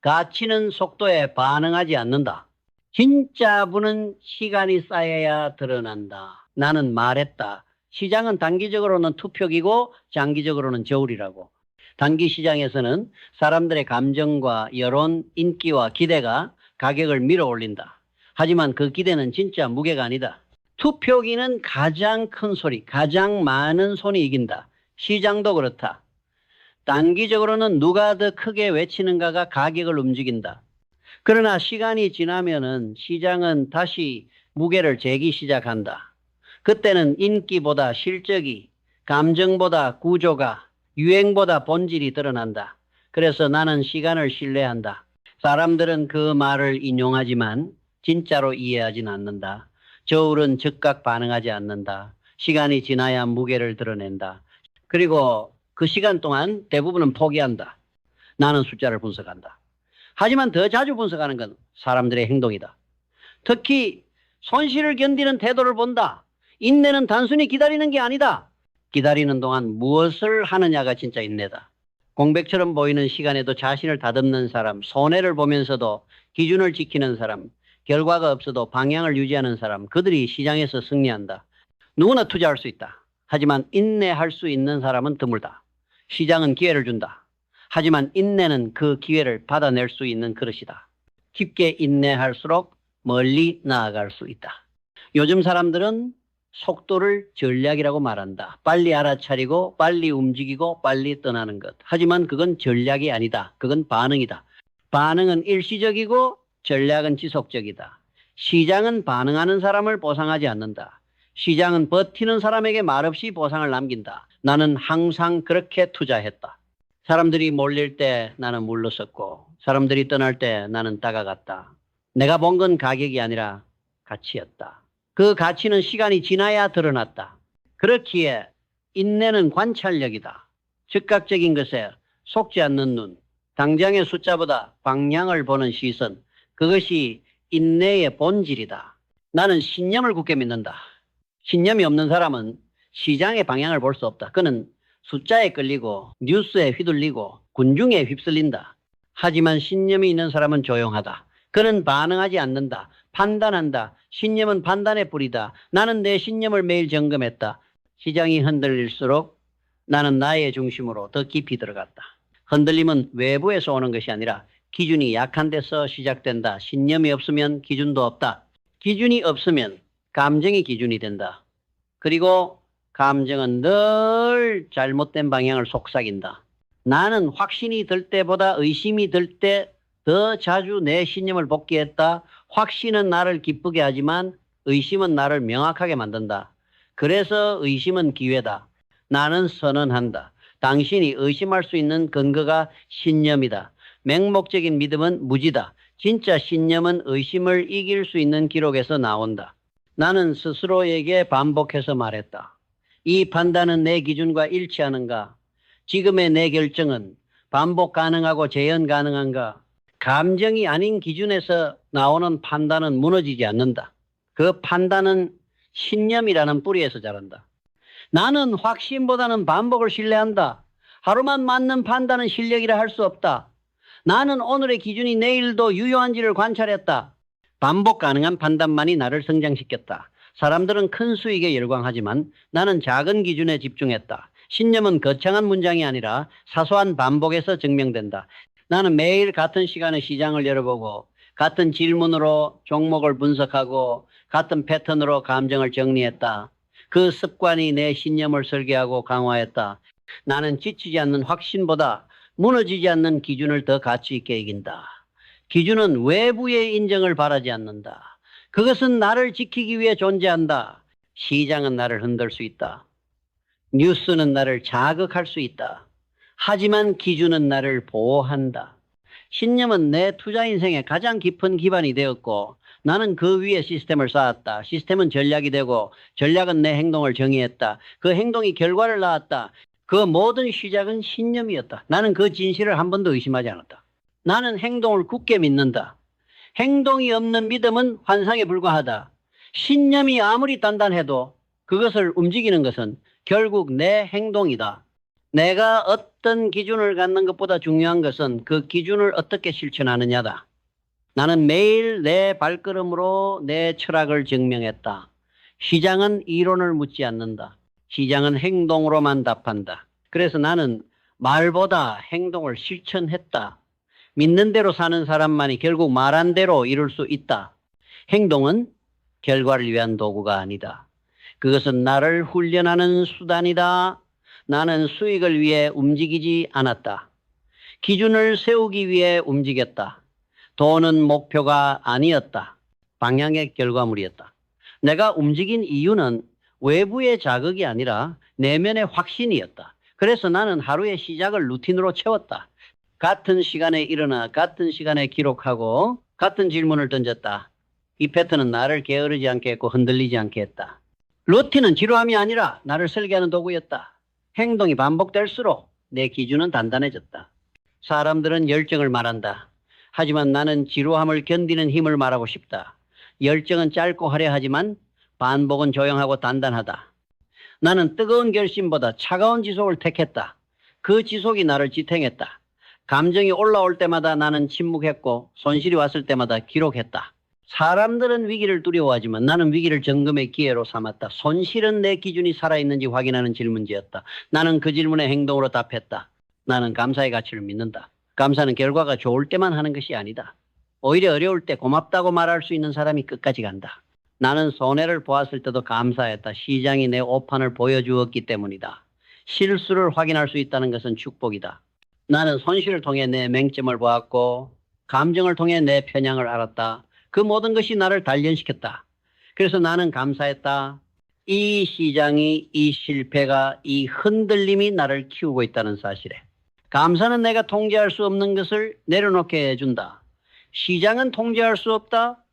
가치는 속도에 반응하지 않는다. 진짜 부는 시간이 쌓여야 드러난다. 나는 말했다. 시장은 단기적으로는 투표기고 장기적으로는 저울이라고. 단기 시장에서는 사람들의 감정과 여론, 인기와 기대가 가격을 밀어 올린다. 하지만 그 기대는 진짜 무게가 아니다. 투표기는 가장 큰 소리, 가장 많은 손이 이긴다. 시장도 그렇다. 단기적으로는 누가 더 크게 외치는가가 가격을 움직인다. 그러나 시간이 지나면은 시장은 다시 무게를 재기 시작한다. 그때는 인기보다 실적이, 감정보다 구조가, 유행보다 본질이 드러난다. 그래서 나는 시간을 신뢰한다. 사람들은 그 말을 인용하지만 진짜로 이해하진 않는다. 저울은 즉각 반응하지 않는다. 시간이 지나야 무게를 드러낸다. 그리고 그 시간 동안 대부분은 포기한다. 나는 숫자를 분석한다. 하지만 더 자주 분석하는 건 사람들의 행동이다. 특히 손실을 견디는 태도를 본다. 인내는 단순히 기다리는 게 아니다. 기다리는 동안 무엇을 하느냐가 진짜 인내다. 공백처럼 보이는 시간에도 자신을 다듬는 사람, 손해를 보면서도 기준을 지키는 사람, 결과가 없어도 방향을 유지하는 사람, 그들이 시장에서 승리한다. 누구나 투자할 수 있다. 하지만 인내할 수 있는 사람은 드물다. 시장은 기회를 준다. 하지만 인내는 그 기회를 받아낼 수 있는 그릇이다. 깊게 인내할수록 멀리 나아갈 수 있다. 요즘 사람들은 속도를 전략이라고 말한다. 빨리 알아차리고 빨리 움직이고 빨리 떠나는 것. 하지만 그건 전략이 아니다. 그건 반응이다. 반응은 일시적이고 전략은 지속적이다. 시장은 반응하는 사람을 보상하지 않는다. 시장은 버티는 사람에게 말없이 보상을 남긴다. 나는 항상 그렇게 투자했다. 사람들이 몰릴 때 나는 물러섰고 사람들이 떠날 때 나는 다가갔다. 내가 본 건 가격이 아니라 가치였다. 그 가치는 시간이 지나야 드러났다. 그렇기에 인내는 관찰력이다. 즉각적인 것에 속지 않는 눈, 당장의 숫자보다 방향을 보는 시선, 그것이 인내의 본질이다. 나는 신념을 굳게 믿는다. 신념이 없는 사람은 시장의 방향을 볼 수 없다. 그는 숫자에 끌리고 뉴스에 휘둘리고 군중에 휩쓸린다. 하지만 신념이 있는 사람은 조용하다. 그는 반응하지 않는다. 판단한다. 신념은 판단의 뿌리다. 나는 내 신념을 매일 점검했다. 시장이 흔들릴수록 나는 나의 중심으로 더 깊이 들어갔다. 흔들림은 외부에서 오는 것이 아니라 기준이 약한 데서 시작된다. 신념이 없으면 기준도 없다. 기준이 없으면 감정이 기준이 된다. 그리고 감정은 늘 잘못된 방향을 속삭인다. 나는 확신이 들 때보다 의심이 들 때 더 자주 내 신념을 복귀했다. 확신은 나를 기쁘게 하지만 의심은 나를 명확하게 만든다. 그래서 의심은 기회다. 나는 선언한다. 당신이 의심할 수 있는 근거가 신념이다. 맹목적인 믿음은 무지다. 진짜 신념은 의심을 이길 수 있는 기록에서 나온다. 나는 스스로에게 반복해서 말했다. 이 판단은 내 기준과 일치하는가? 지금의 내 결정은 반복 가능하고 재현 가능한가? 감정이 아닌 기준에서 나오는 판단은 무너지지 않는다. 그 판단은 신념이라는 뿌리에서 자란다. 나는 확신보다는 반복을 신뢰한다. 하루만 맞는 판단은 실력이라 할 수 없다. 나는 오늘의 기준이 내일도 유효한지를 관찰했다. 반복 가능한 판단만이 나를 성장시켰다. 사람들은 큰 수익에 열광하지만 나는 작은 기준에 집중했다. 신념은 거창한 문장이 아니라 사소한 반복에서 증명된다. 나는 매일 같은 시간에 시장을 열어보고 같은 질문으로 종목을 분석하고 같은 패턴으로 감정을 정리했다. 그 습관이 내 신념을 설계하고 강화했다. 나는 지치지 않는 확신보다 무너지지 않는 기준을 더 가치 있게 이긴다. 기준은 외부의 인정을 바라지 않는다. 그것은 나를 지키기 위해 존재한다. 시장은 나를 흔들 수 있다. 뉴스는 나를 자극할 수 있다. 하지만 기준은 나를 보호한다. 신념은 내 투자 인생의 가장 깊은 기반이 되었고 나는 그 위에 시스템을 쌓았다. 시스템은 전략이 되고 전략은 내 행동을 정의했다. 그 행동이 결과를 낳았다. 그 모든 시작은 신념이었다. 나는 그 진실을 한 번도 의심하지 않았다. 나는 행동을 굳게 믿는다. 행동이 없는 믿음은 환상에 불과하다. 신념이 아무리 단단해도 그것을 움직이는 것은 결국 내 행동이다. 내가 어떤 기준을 갖는 것보다 중요한 것은 그 기준을 어떻게 실천하느냐다. 나는 매일 내 발걸음으로 내 철학을 증명했다. 시장은 이론을 묻지 않는다. 시장은 행동으로만 답한다. 그래서 나는 말보다 행동을 실천했다. 믿는 대로 사는 사람만이 결국 말한 대로 이룰 수 있다. 행동은 결과를 위한 도구가 아니다. 그것은 나를 훈련하는 수단이다. 나는 수익을 위해 움직이지 않았다. 기준을 세우기 위해 움직였다. 돈은 목표가 아니었다. 방향의 결과물이었다. 내가 움직인 이유는 외부의 자극이 아니라 내면의 확신이었다. 그래서 나는 하루의 시작을 루틴으로 채웠다. 같은 시간에 일어나 같은 시간에 기록하고 같은 질문을 던졌다. 이 패턴은 나를 게으르지 않게 했고 흔들리지 않게 했다. 루틴은 지루함이 아니라 나를 설계하는 도구였다. 행동이 반복될수록 내 기준은 단단해졌다. 사람들은 열정을 말한다. 하지만 나는 지루함을 견디는 힘을 말하고 싶다. 열정은 짧고 화려하지만 반복은 조용하고 단단하다. 나는 뜨거운 결심보다 차가운 지속을 택했다. 그 지속이 나를 지탱했다. 감정이 올라올 때마다 나는 침묵했고 손실이 왔을 때마다 기록했다. 사람들은 위기를 두려워하지만 나는 위기를 점검의 기회로 삼았다. 손실은 내 기준이 살아있는지 확인하는 질문지였다. 나는 그 질문에 행동으로 답했다. 나는 감사의 가치를 믿는다. 감사는 결과가 좋을 때만 하는 것이 아니다. 오히려 어려울 때 고맙다고 말할 수 있는 사람이 끝까지 간다. 나는 손해를 보았을 때도 감사했다. 시장이 내 오판을 보여주었기 때문이다. 실수를 확인할 수 있다는 것은 축복이다. 나는 손실을 통해 내 맹점을 보았고 감정을 통해 내 편향을 알았다. 그 모든 것이 나를 단련시켰다. 그래서 나는 감사했다. 이 시장이, 이 실패가, 이 흔들림이 나를 키우고 있다는 사실에. 감사는 내가 통제할 수 없는 것을 내려놓게 해준다. 시장은 통제할 수 없다.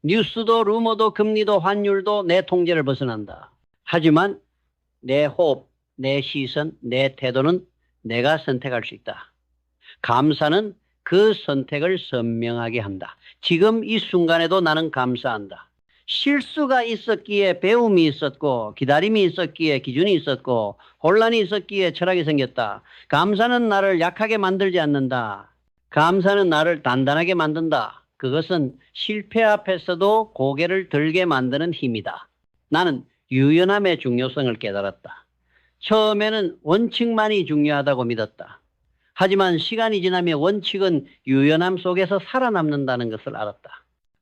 뉴스도 루머도 금리도 환율도 내 통제를 벗어난다. 하지만 내 호흡, 내 시선, 내 태도는 내가 선택할 수 있다. 감사는 그 선택을 선명하게 한다. 지금 이 순간에도 나는 감사한다. 실수가 있었기에 배움이 있었고 기다림이 있었기에 기준이 있었고 혼란이 있었기에 철학이 생겼다. 감사는 나를 약하게 만들지 않는다. 감사는 나를 단단하게 만든다. 그것은 실패 앞에서도 고개를 들게 만드는 힘이다. 나는 유연함의 중요성을 깨달았다. 처음에는 원칙만이 중요하다고 믿었다. 하지만 시간이 지나면 원칙은 유연함 속에서 살아남는다는 것을 알았다.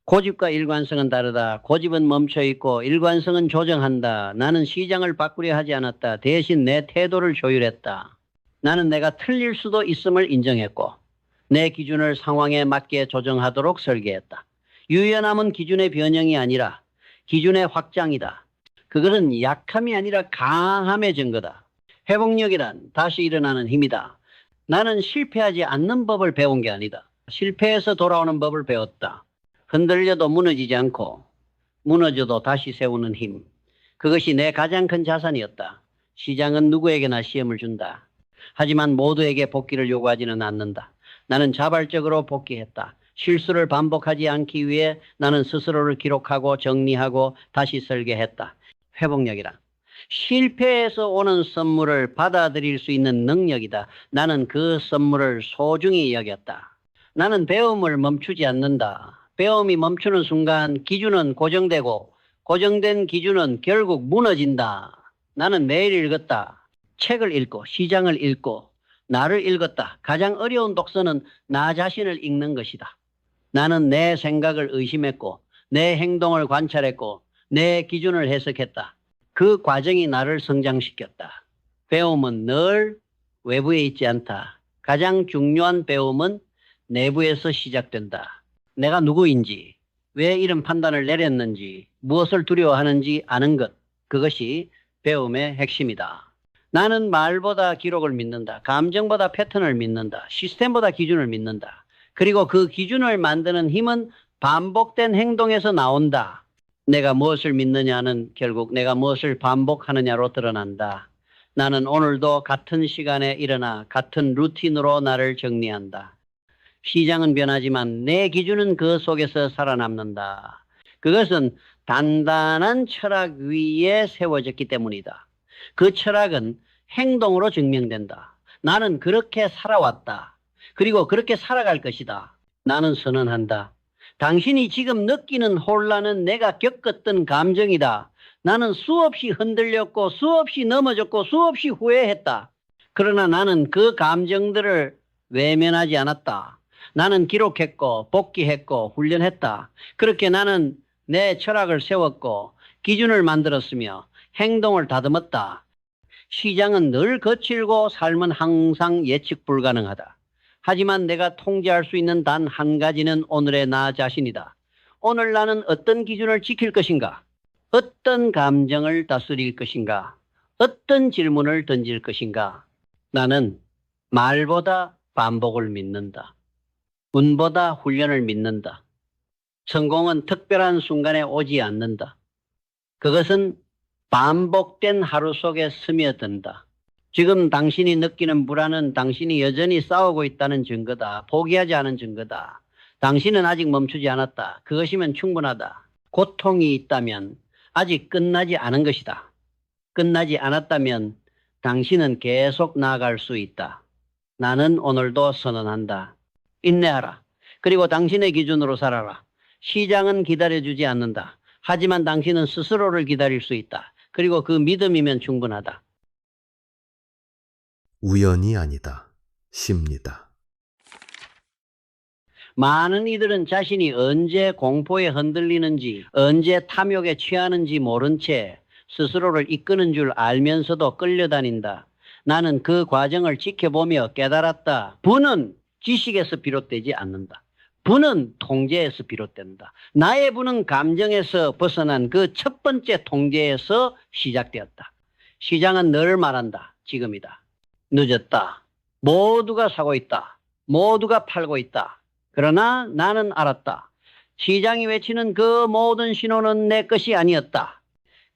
고집과 일관성은 다르다. 고집은 멈춰있고 일관성은 조정한다. 나는 시장을 바꾸려 하지 않았다. 대신 내 태도를 조율했다. 나는 내가 틀릴 수도 있음을 인정했고 내 기준을 상황에 맞게 조정하도록 설계했다. 유연함은 기준의 변형이 아니라 기준의 확장이다. 그것은 약함이 아니라 강함의 증거다. 회복력이란 다시 일어나는 힘이다. 나는 실패하지 않는 법을 배운 게 아니다. 실패해서 돌아오는 법을 배웠다. 흔들려도 무너지지 않고 무너져도 다시 세우는 힘. 그것이 내 가장 큰 자산이었다. 시장은 누구에게나 시험을 준다. 하지만 모두에게 복귀를 요구하지는 않는다. 나는 자발적으로 복귀했다. 실수를 반복하지 않기 위해 나는 스스로를 기록하고 정리하고 다시 설계했다. 회복력이라. 실패에서 오는 선물을 받아들일 수 있는 능력이다. 나는 그 선물을 소중히 여겼다. 나는 배움을 멈추지 않는다. 배움이 멈추는 순간 기준은 고정되고 고정된 기준은 결국 무너진다. 나는 매일 읽었다. 책을 읽고 시장을 읽고 나를 읽었다. 가장 어려운 독서는 나 자신을 읽는 것이다. 나는 내 생각을 의심했고 내 행동을 관찰했고 내 기준을 해석했다. 그 과정이 나를 성장시켰다. 배움은 늘 외부에 있지 않다. 가장 중요한 배움은 내부에서 시작된다. 내가 누구인지, 왜 이런 판단을 내렸는지, 무엇을 두려워하는지 아는 것. 그것이 배움의 핵심이다. 나는 말보다 기록을 믿는다. 감정보다 패턴을 믿는다. 시스템보다 기준을 믿는다. 그리고 그 기준을 만드는 힘은 반복된 행동에서 나온다. 내가 무엇을 믿느냐는 결국 내가 무엇을 반복하느냐로 드러난다. 나는 오늘도 같은 시간에 일어나 같은 루틴으로 나를 정리한다. 시장은 변하지만 내 기준은 그 속에서 살아남는다. 그것은 단단한 철학 위에 세워졌기 때문이다. 그 철학은 행동으로 증명된다. 나는 그렇게 살아왔다. 그리고 그렇게 살아갈 것이다. 나는 선언한다. 당신이 지금 느끼는 혼란은 내가 겪었던 감정이다. 나는 수없이 흔들렸고 수없이 넘어졌고 수없이 후회했다. 그러나 나는 그 감정들을 외면하지 않았다. 나는 기록했고 복귀했고 훈련했다. 그렇게 나는 내 철학을 세웠고 기준을 만들었으며 행동을 다듬었다. 시장은 늘 거칠고 삶은 항상 예측 불가능하다. 하지만 내가 통제할 수 있는 단 한 가지는 오늘의 나 자신이다. 오늘 나는 어떤 기준을 지킬 것인가? 어떤 감정을 다스릴 것인가? 어떤 질문을 던질 것인가? 나는 말보다 반복을 믿는다. 운보다 훈련을 믿는다. 성공은 특별한 순간에 오지 않는다. 그것은 반복된 하루 속에 스며든다. 지금 당신이 느끼는 불안은 당신이 여전히 싸우고 있다는 증거다. 포기하지 않은 증거다. 당신은 아직 멈추지 않았다. 그것이면 충분하다. 고통이 있다면 아직 끝나지 않은 것이다. 끝나지 않았다면 당신은 계속 나아갈 수 있다. 나는 오늘도 선언한다. 인내하라. 그리고 당신의 기준으로 살아라. 시장은 기다려주지 않는다. 하지만 당신은 스스로를 기다릴 수 있다. 그리고 그 믿음이면 충분하다. 우연이 아니다. 십니다. 많은 이들은 자신이 언제 공포에 흔들리는지, 언제 탐욕에 취하는지 모른 채 스스로를 이끄는 줄 알면서도 끌려다닌다. 나는 그 과정을 지켜보며 깨달았다. 부는 지식에서 비롯되지 않는다. 부는 통제에서 비롯된다. 나의 부는 감정에서 벗어난 그 첫 번째 통제에서 시작되었다. 시장은 늘 말한다. 지금이다. 늦었다. 모두가 사고 있다. 모두가 팔고 있다. 그러나 나는 알았다. 시장이 외치는 그 모든 신호는 내 것이 아니었다.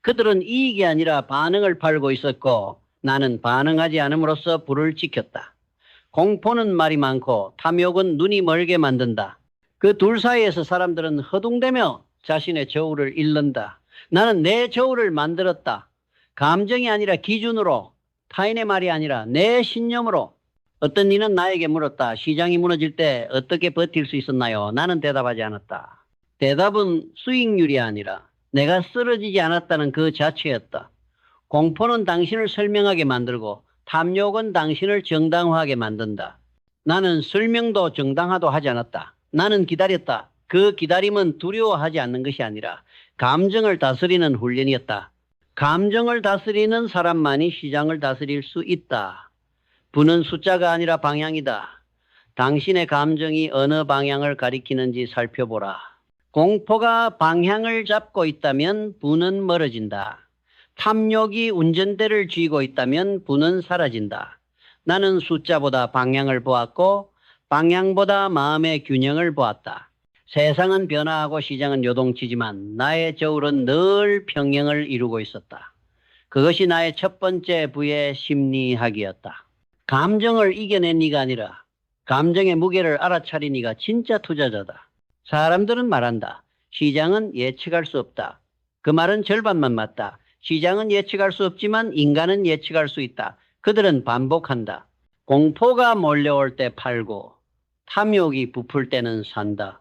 그들은 이익이 아니라 반응을 팔고 있었고 나는 반응하지 않음으로써 불을 지켰다. 공포는 말이 많고 탐욕은 눈이 멀게 만든다. 그 둘 사이에서 사람들은 허둥대며 자신의 저울을 잃는다. 나는 내 저울을 만들었다. 감정이 아니라 기준으로, 타인의 말이 아니라 내 신념으로. 어떤 이는 나에게 물었다. 시장이 무너질 때 어떻게 버틸 수 있었나요? 나는 대답하지 않았다. 대답은 수익률이 아니라 내가 쓰러지지 않았다는 그 자체였다. 공포는 당신을 설명하게 만들고 탐욕은 당신을 정당화하게 만든다. 나는 설명도 정당화도 하지 않았다. 나는 기다렸다. 그 기다림은 두려워하지 않는 것이 아니라 감정을 다스리는 훈련이었다. 감정을 다스리는 사람만이 시장을 다스릴 수 있다. 부는 숫자가 아니라 방향이다. 당신의 감정이 어느 방향을 가리키는지 살펴보라. 공포가 방향을 잡고 있다면 부는 멀어진다. 탐욕이 운전대를 쥐고 있다면 부는 사라진다. 나는 숫자보다 방향을 보았고 방향보다 마음의 균형을 보았다. 세상은 변화하고 시장은 요동치지만 나의 저울은 늘 평형을 이루고 있었다. 그것이 나의 첫 번째 부의 심리학이었다. 감정을 이겨낸 네가 아니라 감정의 무게를 알아차린 네가 진짜 투자자다. 사람들은 말한다. 시장은 예측할 수 없다. 그 말은 절반만 맞다. 시장은 예측할 수 없지만 인간은 예측할 수 있다. 그들은 반복한다. 공포가 몰려올 때 팔고 탐욕이 부풀 때는 산다.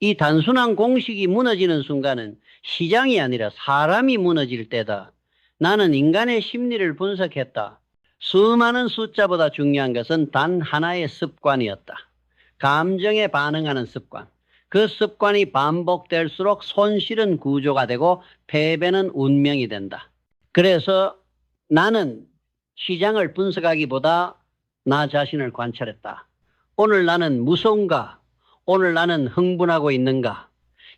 이 단순한 공식이 무너지는 순간은 시장이 아니라 사람이 무너질 때다. 나는 인간의 심리를 분석했다. 수많은 숫자보다 중요한 것은 단 하나의 습관이었다. 감정에 반응하는 습관. 그 습관이 반복될수록 손실은 구조가 되고 패배는 운명이 된다. 그래서 나는 시장을 분석하기보다 나 자신을 관찰했다. 오늘 나는 무서운가? 오늘 나는 흥분하고 있는가?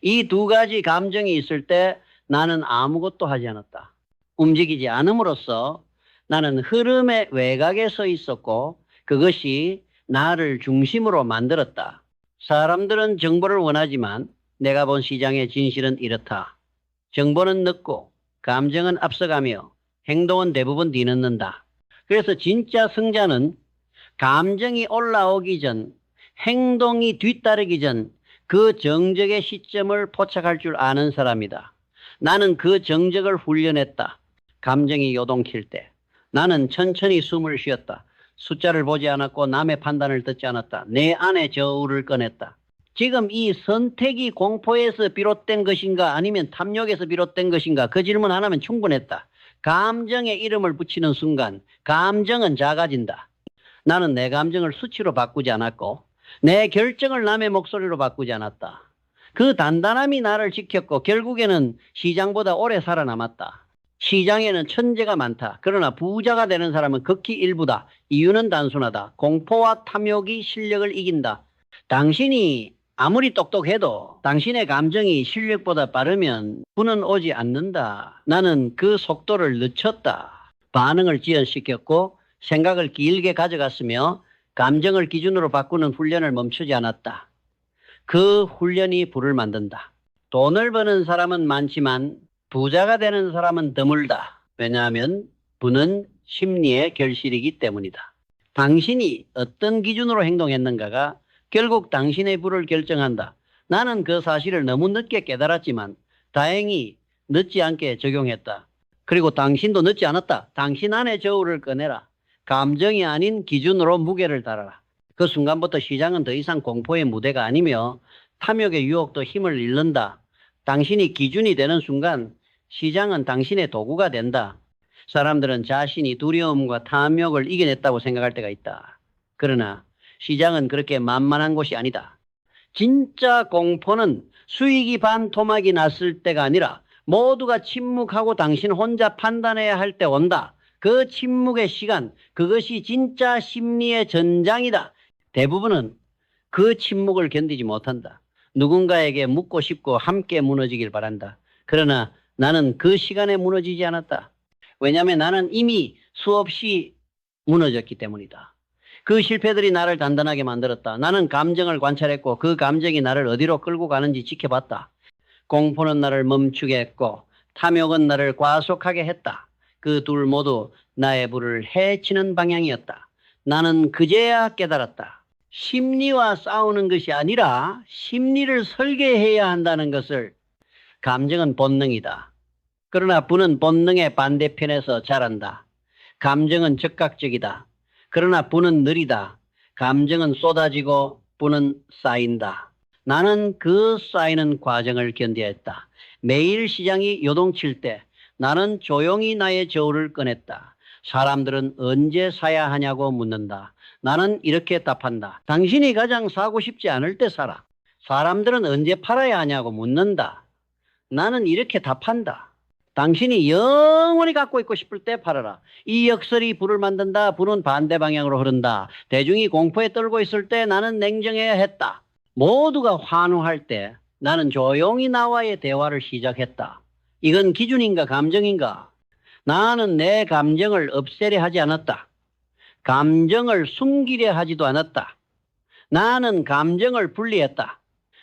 이 두 가지 감정이 있을 때 나는 아무것도 하지 않았다. 움직이지 않음으로써 나는 흐름의 외곽에 서 있었고 그것이 나를 중심으로 만들었다. 사람들은 정보를 원하지만 내가 본 시장의 진실은 이렇다. 정보는 늦고 감정은 앞서가며 행동은 대부분 뒤늦는다. 그래서 진짜 승자는 감정이 올라오기 전, 행동이 뒤따르기 전 그 정적의 시점을 포착할 줄 아는 사람이다. 나는 그 정적을 훈련했다. 감정이 요동칠 때. 나는 천천히 숨을 쉬었다. 숫자를 보지 않았고 남의 판단을 듣지 않았다. 내 안에 저울을 꺼냈다. 지금 이 선택이 공포에서 비롯된 것인가 아니면 탐욕에서 비롯된 것인가 그 질문 하나면 충분했다. 감정에 이름을 붙이는 순간 감정은 작아진다. 나는 내 감정을 수치로 바꾸지 않았고 내 결정을 남의 목소리로 바꾸지 않았다. 그 단단함이 나를 지켰고 결국에는 시장보다 오래 살아남았다. 시장에는 천재가 많다. 그러나 부자가 되는 사람은 극히 일부다. 이유는 단순하다. 공포와 탐욕이 실력을 이긴다. 당신이 아무리 똑똑해도 당신의 감정이 실력보다 빠르면 부는 오지 않는다. 나는 그 속도를 늦췄다. 반응을 지연시켰고 생각을 길게 가져갔으며 감정을 기준으로 바꾸는 훈련을 멈추지 않았다. 그 훈련이 부를 만든다. 돈을 버는 사람은 많지만 부자가 되는 사람은 드물다. 왜냐하면 부는 심리의 결실이기 때문이다. 당신이 어떤 기준으로 행동했는가가 결국 당신의 부를 결정한다. 나는 그 사실을 너무 늦게 깨달았지만 다행히 늦지 않게 적용했다. 그리고 당신도 늦지 않았다. 당신 안의 저울을 꺼내라. 감정이 아닌 기준으로 무게를 달아라. 그 순간부터 시장은 더 이상 공포의 무대가 아니며 탐욕의 유혹도 힘을 잃는다. 당신이 기준이 되는 순간 시장은 당신의 도구가 된다. 사람들은 자신이 두려움과 탐욕을 이겨냈다고 생각할 때가 있다. 그러나 시장은 그렇게 만만한 곳이 아니다. 진짜 공포는 수익이 반 토막이 났을 때가 아니라 모두가 침묵하고 당신 혼자 판단해야 할 때 온다. 그 침묵의 시간, 그것이 진짜 심리의 전장이다. 대부분은 그 침묵을 견디지 못한다. 누군가에게 묻고 싶고 함께 무너지길 바란다. 그러나 나는 그 시간에 무너지지 않았다. 왜냐하면 나는 이미 수없이 무너졌기 때문이다. 그 실패들이 나를 단단하게 만들었다. 나는 감정을 관찰했고 그 감정이 나를 어디로 끌고 가는지 지켜봤다. 공포는 나를 멈추게 했고 탐욕은 나를 과속하게 했다. 그 둘 모두 나의 부를 해치는 방향이었다. 나는 그제야 깨달았다. 심리와 싸우는 것이 아니라 심리를 설계해야 한다는 것을. 감정은 본능이다. 그러나 부는 본능의 반대편에서 자란다. 감정은 즉각적이다. 그러나 부는 느리다. 감정은 쏟아지고 부는 쌓인다. 나는 그 쌓이는 과정을 견뎌야 했다. 매일 시장이 요동칠 때 나는 조용히 나의 저울을 꺼냈다. 사람들은 언제 사야 하냐고 묻는다. 나는 이렇게 답한다. 당신이 가장 사고 싶지 않을 때 사라. 사람들은 언제 팔아야 하냐고 묻는다. 나는 이렇게 답한다. 당신이 영원히 갖고 있고 싶을 때 팔아라. 이 역설이 부를 만든다. 부는 반대 방향으로 흐른다. 대중이 공포에 떨고 있을 때 나는 냉정해야 했다. 모두가 환호할 때 나는 조용히 나와의 대화를 시작했다. 이건 기준인가 감정인가? 나는 내 감정을 없애려 하지 않았다. 감정을 숨기려 하지도 않았다. 나는 감정을 분리했다.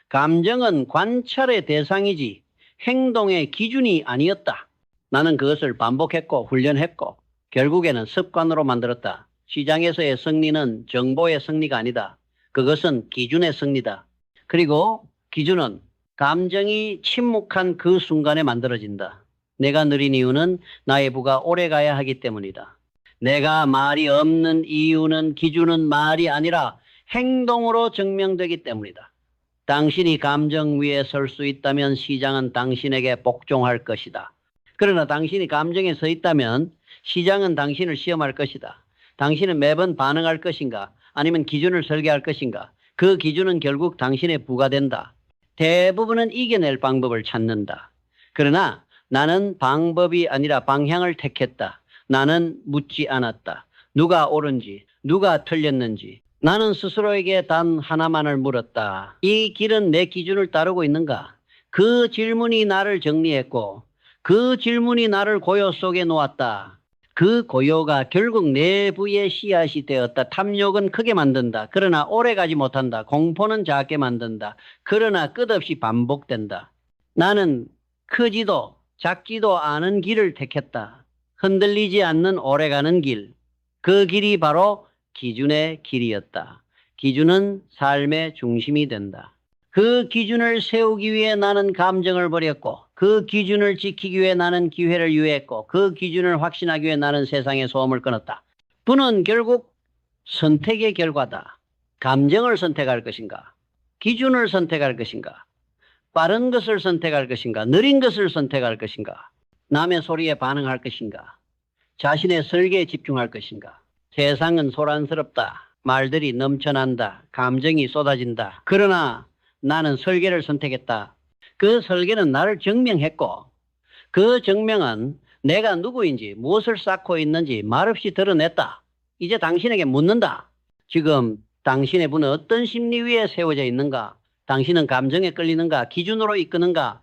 감정은 관찰의 대상이지 행동의 기준이 아니었다. 나는 그것을 반복했고 훈련했고 결국에는 습관으로 만들었다. 시장에서의 승리는 정보의 승리가 아니다. 그것은 기준의 승리다. 그리고 기준은 감정이 침묵한 그 순간에 만들어진다. 내가 느린 이유는 나의 부가 오래 가야 하기 때문이다. 내가 말이 없는 이유는 기준은 말이 아니라 행동으로 증명되기 때문이다. 당신이 감정 위에 설 수 있다면 시장은 당신에게 복종할 것이다. 그러나 당신이 감정에 서 있다면 시장은 당신을 시험할 것이다. 당신은 매번 반응할 것인가? 아니면 기준을 설계할 것인가? 그 기준은 결국 당신의 부가 된다. 대부분은 이겨낼 방법을 찾는다. 그러나 나는 방법이 아니라 방향을 택했다. 나는 묻지 않았다. 누가 옳은지, 누가 틀렸는지. 나는 스스로에게 단 하나만을 물었다. 이 길은 내 기준을 따르고 있는가? 그 질문이 나를 정리했고 그 질문이 나를 고요 속에 놓았다. 그 고요가 결국 내부의 씨앗이 되었다. 탐욕은 크게 만든다. 그러나 오래가지 못한다. 공포는 작게 만든다. 그러나 끝없이 반복된다. 나는 크지도 작지도 않은 길을 택했다. 흔들리지 않는 오래가는 길. 그 길이 바로 기준의 길이었다. 기준은 삶의 중심이 된다. 그 기준을 세우기 위해 나는 감정을 버렸고 그 기준을 지키기 위해 나는 기회를 유예했고 그 기준을 확신하기 위해 나는 세상의 소음을 끊었다. 부는 결국 선택의 결과다. 감정을 선택할 것인가? 기준을 선택할 것인가? 빠른 것을 선택할 것인가? 느린 것을 선택할 것인가? 남의 소리에 반응할 것인가? 자신의 설계에 집중할 것인가? 세상은 소란스럽다. 말들이 넘쳐난다. 감정이 쏟아진다. 그러나 나는 설계를 선택했다. 그 설계는 나를 증명했고 그 증명은 내가 누구인지 무엇을 쌓고 있는지 말없이 드러냈다. 이제 당신에게 묻는다. 지금 당신의 부는 어떤 심리 위에 세워져 있는가? 당신은 감정에 끌리는가? 기준으로 이끄는가?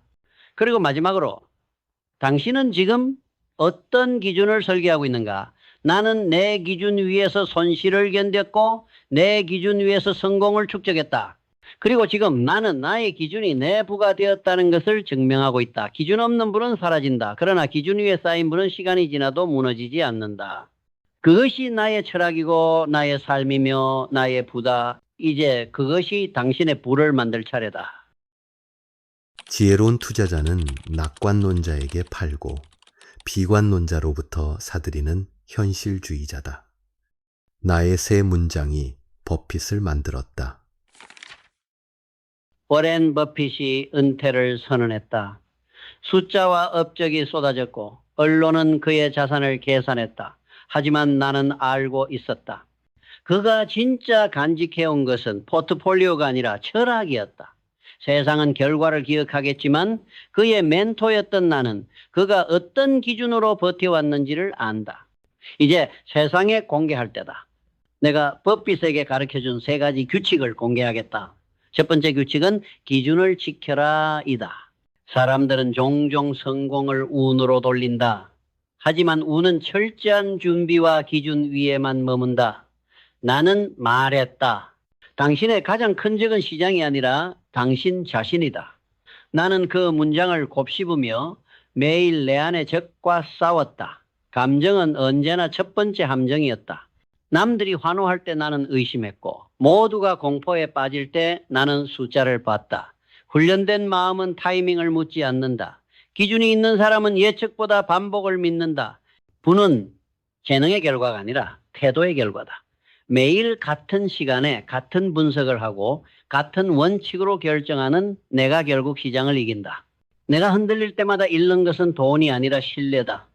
그리고 마지막으로 당신은 지금 어떤 기준을 설계하고 있는가? 나는 내 기준 위에서 손실을 견뎠고 내 기준 위에서 성공을 축적했다. 그리고 지금 나는 나의 기준이 내 부가 되었다는 것을 증명하고 있다. 기준 없는 부는 사라진다. 그러나 기준 위에 쌓인 부는 시간이 지나도 무너지지 않는다. 그것이 나의 철학이고 나의 삶이며 나의 부다. 이제 그것이 당신의 부를 만들 차례다. 지혜로운 투자자는 낙관론자에게 팔고 비관론자로부터 사들이는 현실주의자다. 나의 새 문장이 버핏을 만들었다. 워렌 버핏이 은퇴를 선언했다. 숫자와 업적이 쏟아졌고 언론은 그의 자산을 계산했다. 하지만 나는 알고 있었다. 그가 진짜 간직해온 것은 포트폴리오가 아니라 철학이었다. 세상은 결과를 기억하겠지만 그의 멘토였던 나는 그가 어떤 기준으로 버텨왔는지를 안다. 이제 세상에 공개할 때다. 내가 버핏에게 가르쳐준 3가지 규칙을 공개하겠다. 첫 번째 규칙은 기준을 지켜라 이다. 사람들은 종종 성공을 운으로 돌린다. 하지만 운은 철저한 준비와 기준 위에만 머문다. 나는 말했다. 당신의 가장 큰 적은 시장이 아니라 당신 자신이다. 나는 그 문장을 곱씹으며 매일 내 안의 적과 싸웠다. 감정은 언제나 첫 번째 함정이었다. 남들이 환호할 때 나는 의심했고 모두가 공포에 빠질 때 나는 숫자를 봤다. 훈련된 마음은 타이밍을 묻지 않는다. 기준이 있는 사람은 예측보다 반복을 믿는다. 부는 재능의 결과가 아니라 태도의 결과다. 매일 같은 시간에 같은 분석을 하고 같은 원칙으로 결정하는 내가 결국 시장을 이긴다. 내가 흔들릴 때마다 잃는 것은 돈이 아니라 신뢰다.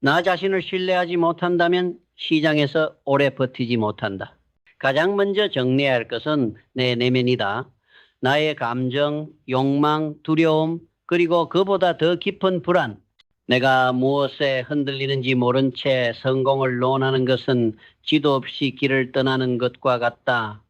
나 자신을 신뢰하지 못한다면 시장에서 오래 버티지 못한다. 가장 먼저 정리해야 할 것은 내 내면이다. 나의 감정, 욕망, 두려움, 그리고 그보다 더 깊은 불안. 내가 무엇에 흔들리는지 모른 채 성공을 논하는 것은 지도 없이 길을 떠나는 것과 같다.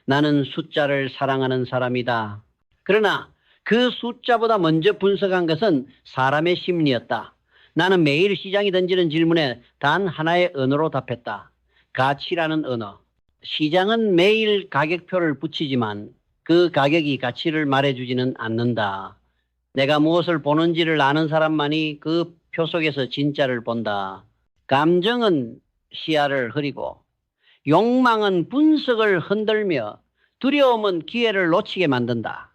나는 숫자를 사랑하는 사람이다. 그러나 그 숫자보다 먼저 분석한 것은 사람의 심리였다. 나는 매일 시장이 던지는 질문에 단 하나의 언어로 답했다. 가치라는 언어. 시장은 매일 가격표를 붙이지만 그 가격이 가치를 말해주지는 않는다. 내가 무엇을 보는지를 아는 사람만이 그 표 속에서 진짜를 본다. 감정은 시야를 흐리고 욕망은 분석을 흔들며 두려움은 기회를 놓치게 만든다.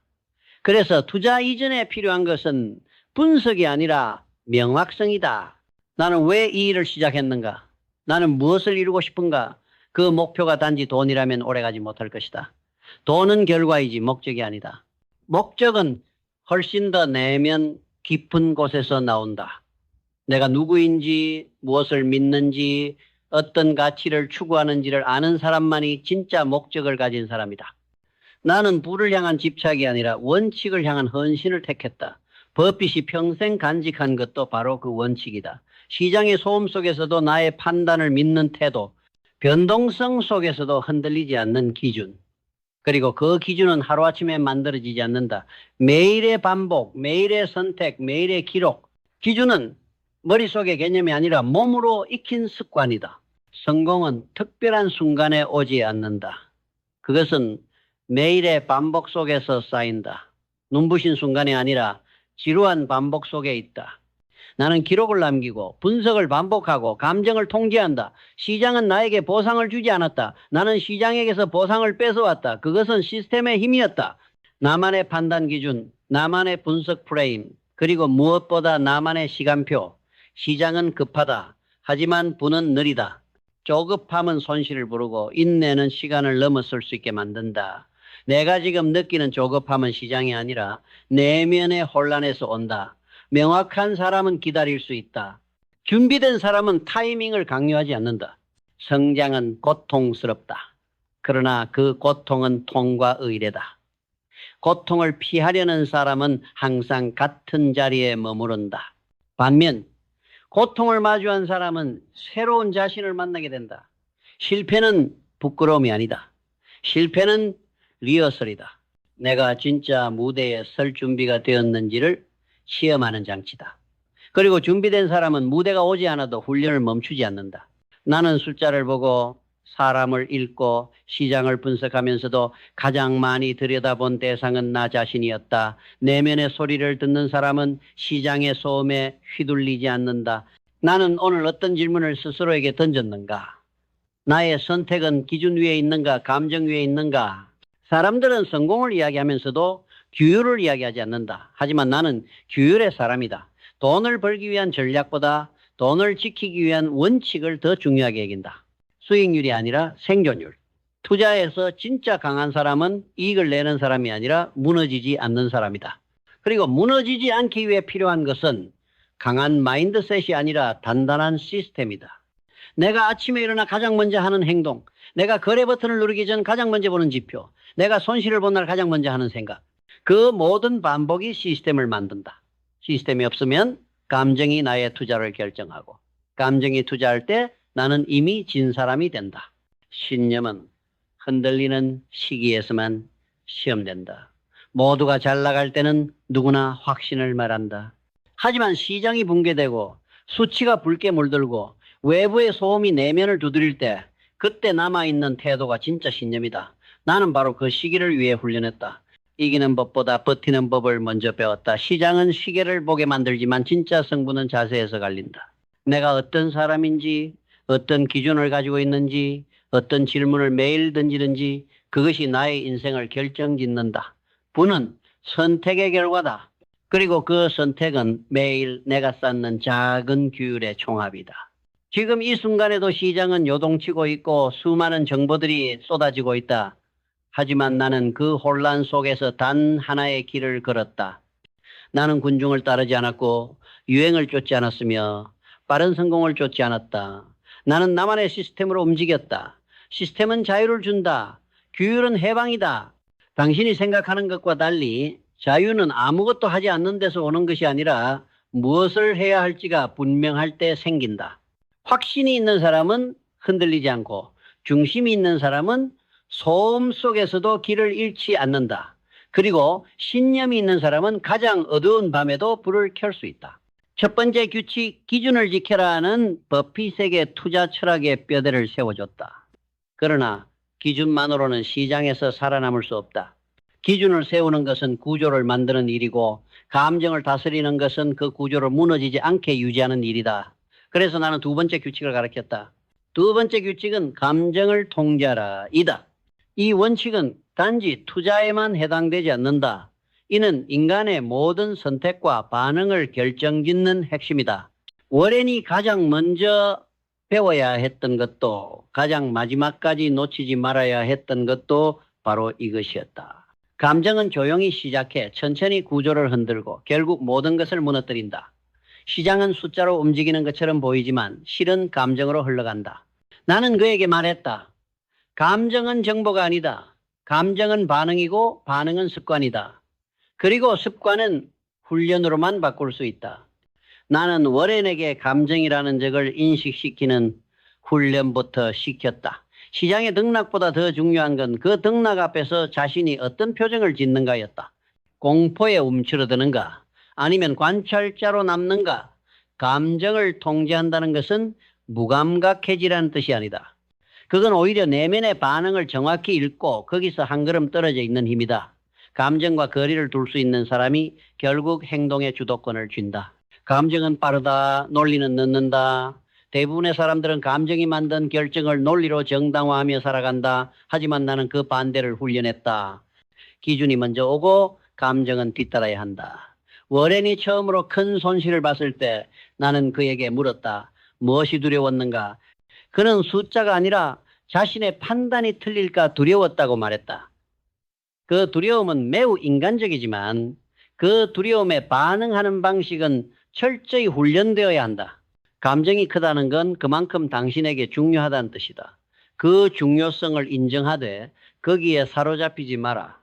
그래서 투자 이전에 필요한 것은 분석이 아니라 명확성이다. 나는 왜 이 일을 시작했는가? 나는 무엇을 이루고 싶은가? 그 목표가 단지 돈이라면 오래가지 못할 것이다. 돈은 결과이지 목적이 아니다. 목적은 훨씬 더 내면 깊은 곳에서 나온다. 내가 누구인지, 무엇을 믿는지, 어떤 가치를 추구하는지를 아는 사람만이 진짜 목적을 가진 사람이다. 나는 부를 향한 집착이 아니라 원칙을 향한 헌신을 택했다. 버핏이 평생 간직한 것도 바로 그 원칙이다. 시장의 소음 속에서도 나의 판단을 믿는 태도, 변동성 속에서도 흔들리지 않는 기준. 그리고 그 기준은 하루아침에 만들어지지 않는다. 매일의 반복, 매일의 선택, 매일의 기록. 기준은 머릿속의 개념이 아니라 몸으로 익힌 습관이다. 성공은 특별한 순간에 오지 않는다. 그것은 매일의 반복 속에서 쌓인다. 눈부신 순간이 아니라 지루한 반복 속에 있다. 나는 기록을 남기고 분석을 반복하고 감정을 통제한다. 시장은 나에게 보상을 주지 않았다. 나는 시장에게서 보상을 뺏어왔다. 그것은 시스템의 힘이었다. 나만의 판단 기준, 나만의 분석 프레임, 그리고 무엇보다 나만의 시간표. 시장은 급하다. 하지만 부는 느리다. 조급함은 손실을 부르고 인내는 시간을 넘어설 수 있게 만든다. 내가 지금 느끼는 조급함은 시장이 아니라 내면의 혼란에서 온다. 명확한 사람은 기다릴 수 있다. 준비된 사람은 타이밍을 강요하지 않는다. 성장은 고통스럽다. 그러나 그 고통은 통과 의례다. 고통을 피하려는 사람은 항상 같은 자리에 머무른다. 반면 고통을 마주한 사람은 새로운 자신을 만나게 된다. 실패는 부끄러움이 아니다. 실패는 리허설이다. 내가 진짜 무대에 설 준비가 되었는지를 시험하는 장치다. 그리고 준비된 사람은 무대가 오지 않아도 훈련을 멈추지 않는다. 나는 숫자를 보고 사람을 읽고 시장을 분석하면서도 가장 많이 들여다본 대상은 나 자신이었다. 내면의 소리를 듣는 사람은 시장의 소음에 휘둘리지 않는다. 나는 오늘 어떤 질문을 스스로에게 던졌는가? 나의 선택은 기준 위에 있는가, 감정 위에 있는가? 사람들은 성공을 이야기하면서도 규율을 이야기하지 않는다. 하지만 나는 규율의 사람이다. 돈을 벌기 위한 전략보다 돈을 지키기 위한 원칙을 더 중요하게 여긴다. 수익률이 아니라 생존율. 투자에서 진짜 강한 사람은 이익을 내는 사람이 아니라 무너지지 않는 사람이다. 그리고 무너지지 않기 위해 필요한 것은 강한 마인드셋이 아니라 단단한 시스템이다. 내가 아침에 일어나 가장 먼저 하는 행동, 내가 거래 버튼을 누르기 전 가장 먼저 보는 지표, 내가 손실을 본 날 가장 먼저 하는 생각, 그 모든 반복이 시스템을 만든다. 시스템이 없으면 감정이 나의 투자를 결정하고, 감정이 투자할 때 나는 이미 진 사람이 된다. 신념은 흔들리는 시기에서만 시험된다. 모두가 잘 나갈 때는 누구나 확신을 말한다. 하지만 시장이 붕괴되고 수치가 붉게 물들고 외부의 소음이 내면을 두드릴 때 그때 남아있는 태도가 진짜 신념이다. 나는 바로 그 시기를 위해 훈련했다. 이기는 법보다 버티는 법을 먼저 배웠다. 시장은 시계를 보게 만들지만 진짜 승부는 자세에서 갈린다. 내가 어떤 사람인지, 어떤 기준을 가지고 있는지, 어떤 질문을 매일 던지는지 그것이 나의 인생을 결정짓는다. 부는 선택의 결과다. 그리고 그 선택은 매일 내가 쌓는 작은 규율의 총합이다. 지금 이 순간에도 시장은 요동치고 있고 수많은 정보들이 쏟아지고 있다. 하지만 나는 그 혼란 속에서 단 하나의 길을 걸었다. 나는 군중을 따르지 않았고 유행을 쫓지 않았으며 빠른 성공을 쫓지 않았다. 나는 나만의 시스템으로 움직였다. 시스템은 자유를 준다. 규율은 해방이다. 당신이 생각하는 것과 달리 자유는 아무것도 하지 않는 데서 오는 것이 아니라 무엇을 해야 할지가 분명할 때 생긴다. 확신이 있는 사람은 흔들리지 않고 중심이 있는 사람은 소음 속에서도 길을 잃지 않는다. 그리고 신념이 있는 사람은 가장 어두운 밤에도 불을 켤 수 있다. 첫 번째 규칙, 기준을 지켜라는 버핏에게 투자 철학의 뼈대를 세워줬다. 그러나 기준만으로는 시장에서 살아남을 수 없다. 기준을 세우는 것은 구조를 만드는 일이고 감정을 다스리는 것은 그 구조를 무너지지 않게 유지하는 일이다. 그래서 나는 두 번째 규칙을 가르쳤다. 두 번째 규칙은 감정을 통제하라 이다. 이 원칙은 단지 투자에만 해당되지 않는다. 이는 인간의 모든 선택과 반응을 결정짓는 핵심이다. 워렌이 가장 먼저 배워야 했던 것도 가장 마지막까지 놓치지 말아야 했던 것도 바로 이것이었다. 감정은 조용히 시작해 천천히 구조를 흔들고 결국 모든 것을 무너뜨린다. 시장은 숫자로 움직이는 것처럼 보이지만 실은 감정으로 흘러간다. 나는 그에게 말했다. 감정은 정보가 아니다. 감정은 반응이고 반응은 습관이다. 그리고 습관은 훈련으로만 바꿀 수 있다. 나는 워렌에게 감정이라는 적을 인식시키는 훈련부터 시켰다. 시장의 등락보다 더 중요한 건 그 등락 앞에서 자신이 어떤 표정을 짓는가였다. 공포에 움츠러드는가? 아니면 관찰자로 남는가? 감정을 통제한다는 것은 무감각해지라는 뜻이 아니다. 그건 오히려 내면의 반응을 정확히 읽고 거기서 한 걸음 떨어져 있는 힘이다. 감정과 거리를 둘 수 있는 사람이 결국 행동의 주도권을 쥔다. 감정은 빠르다. 논리는 늦는다. 대부분의 사람들은 감정이 만든 결정을 논리로 정당화하며 살아간다. 하지만 나는 그 반대를 훈련했다. 기준이 먼저 오고 감정은 뒤따라야 한다. 워렌이 처음으로 큰 손실을 봤을 때 나는 그에게 물었다. 무엇이 두려웠는가? 그는 숫자가 아니라 자신의 판단이 틀릴까 두려웠다고 말했다. 그 두려움은 매우 인간적이지만 그 두려움에 반응하는 방식은 철저히 훈련되어야 한다. 감정이 크다는 건 그만큼 당신에게 중요하다는 뜻이다. 그 중요성을 인정하되 거기에 사로잡히지 마라.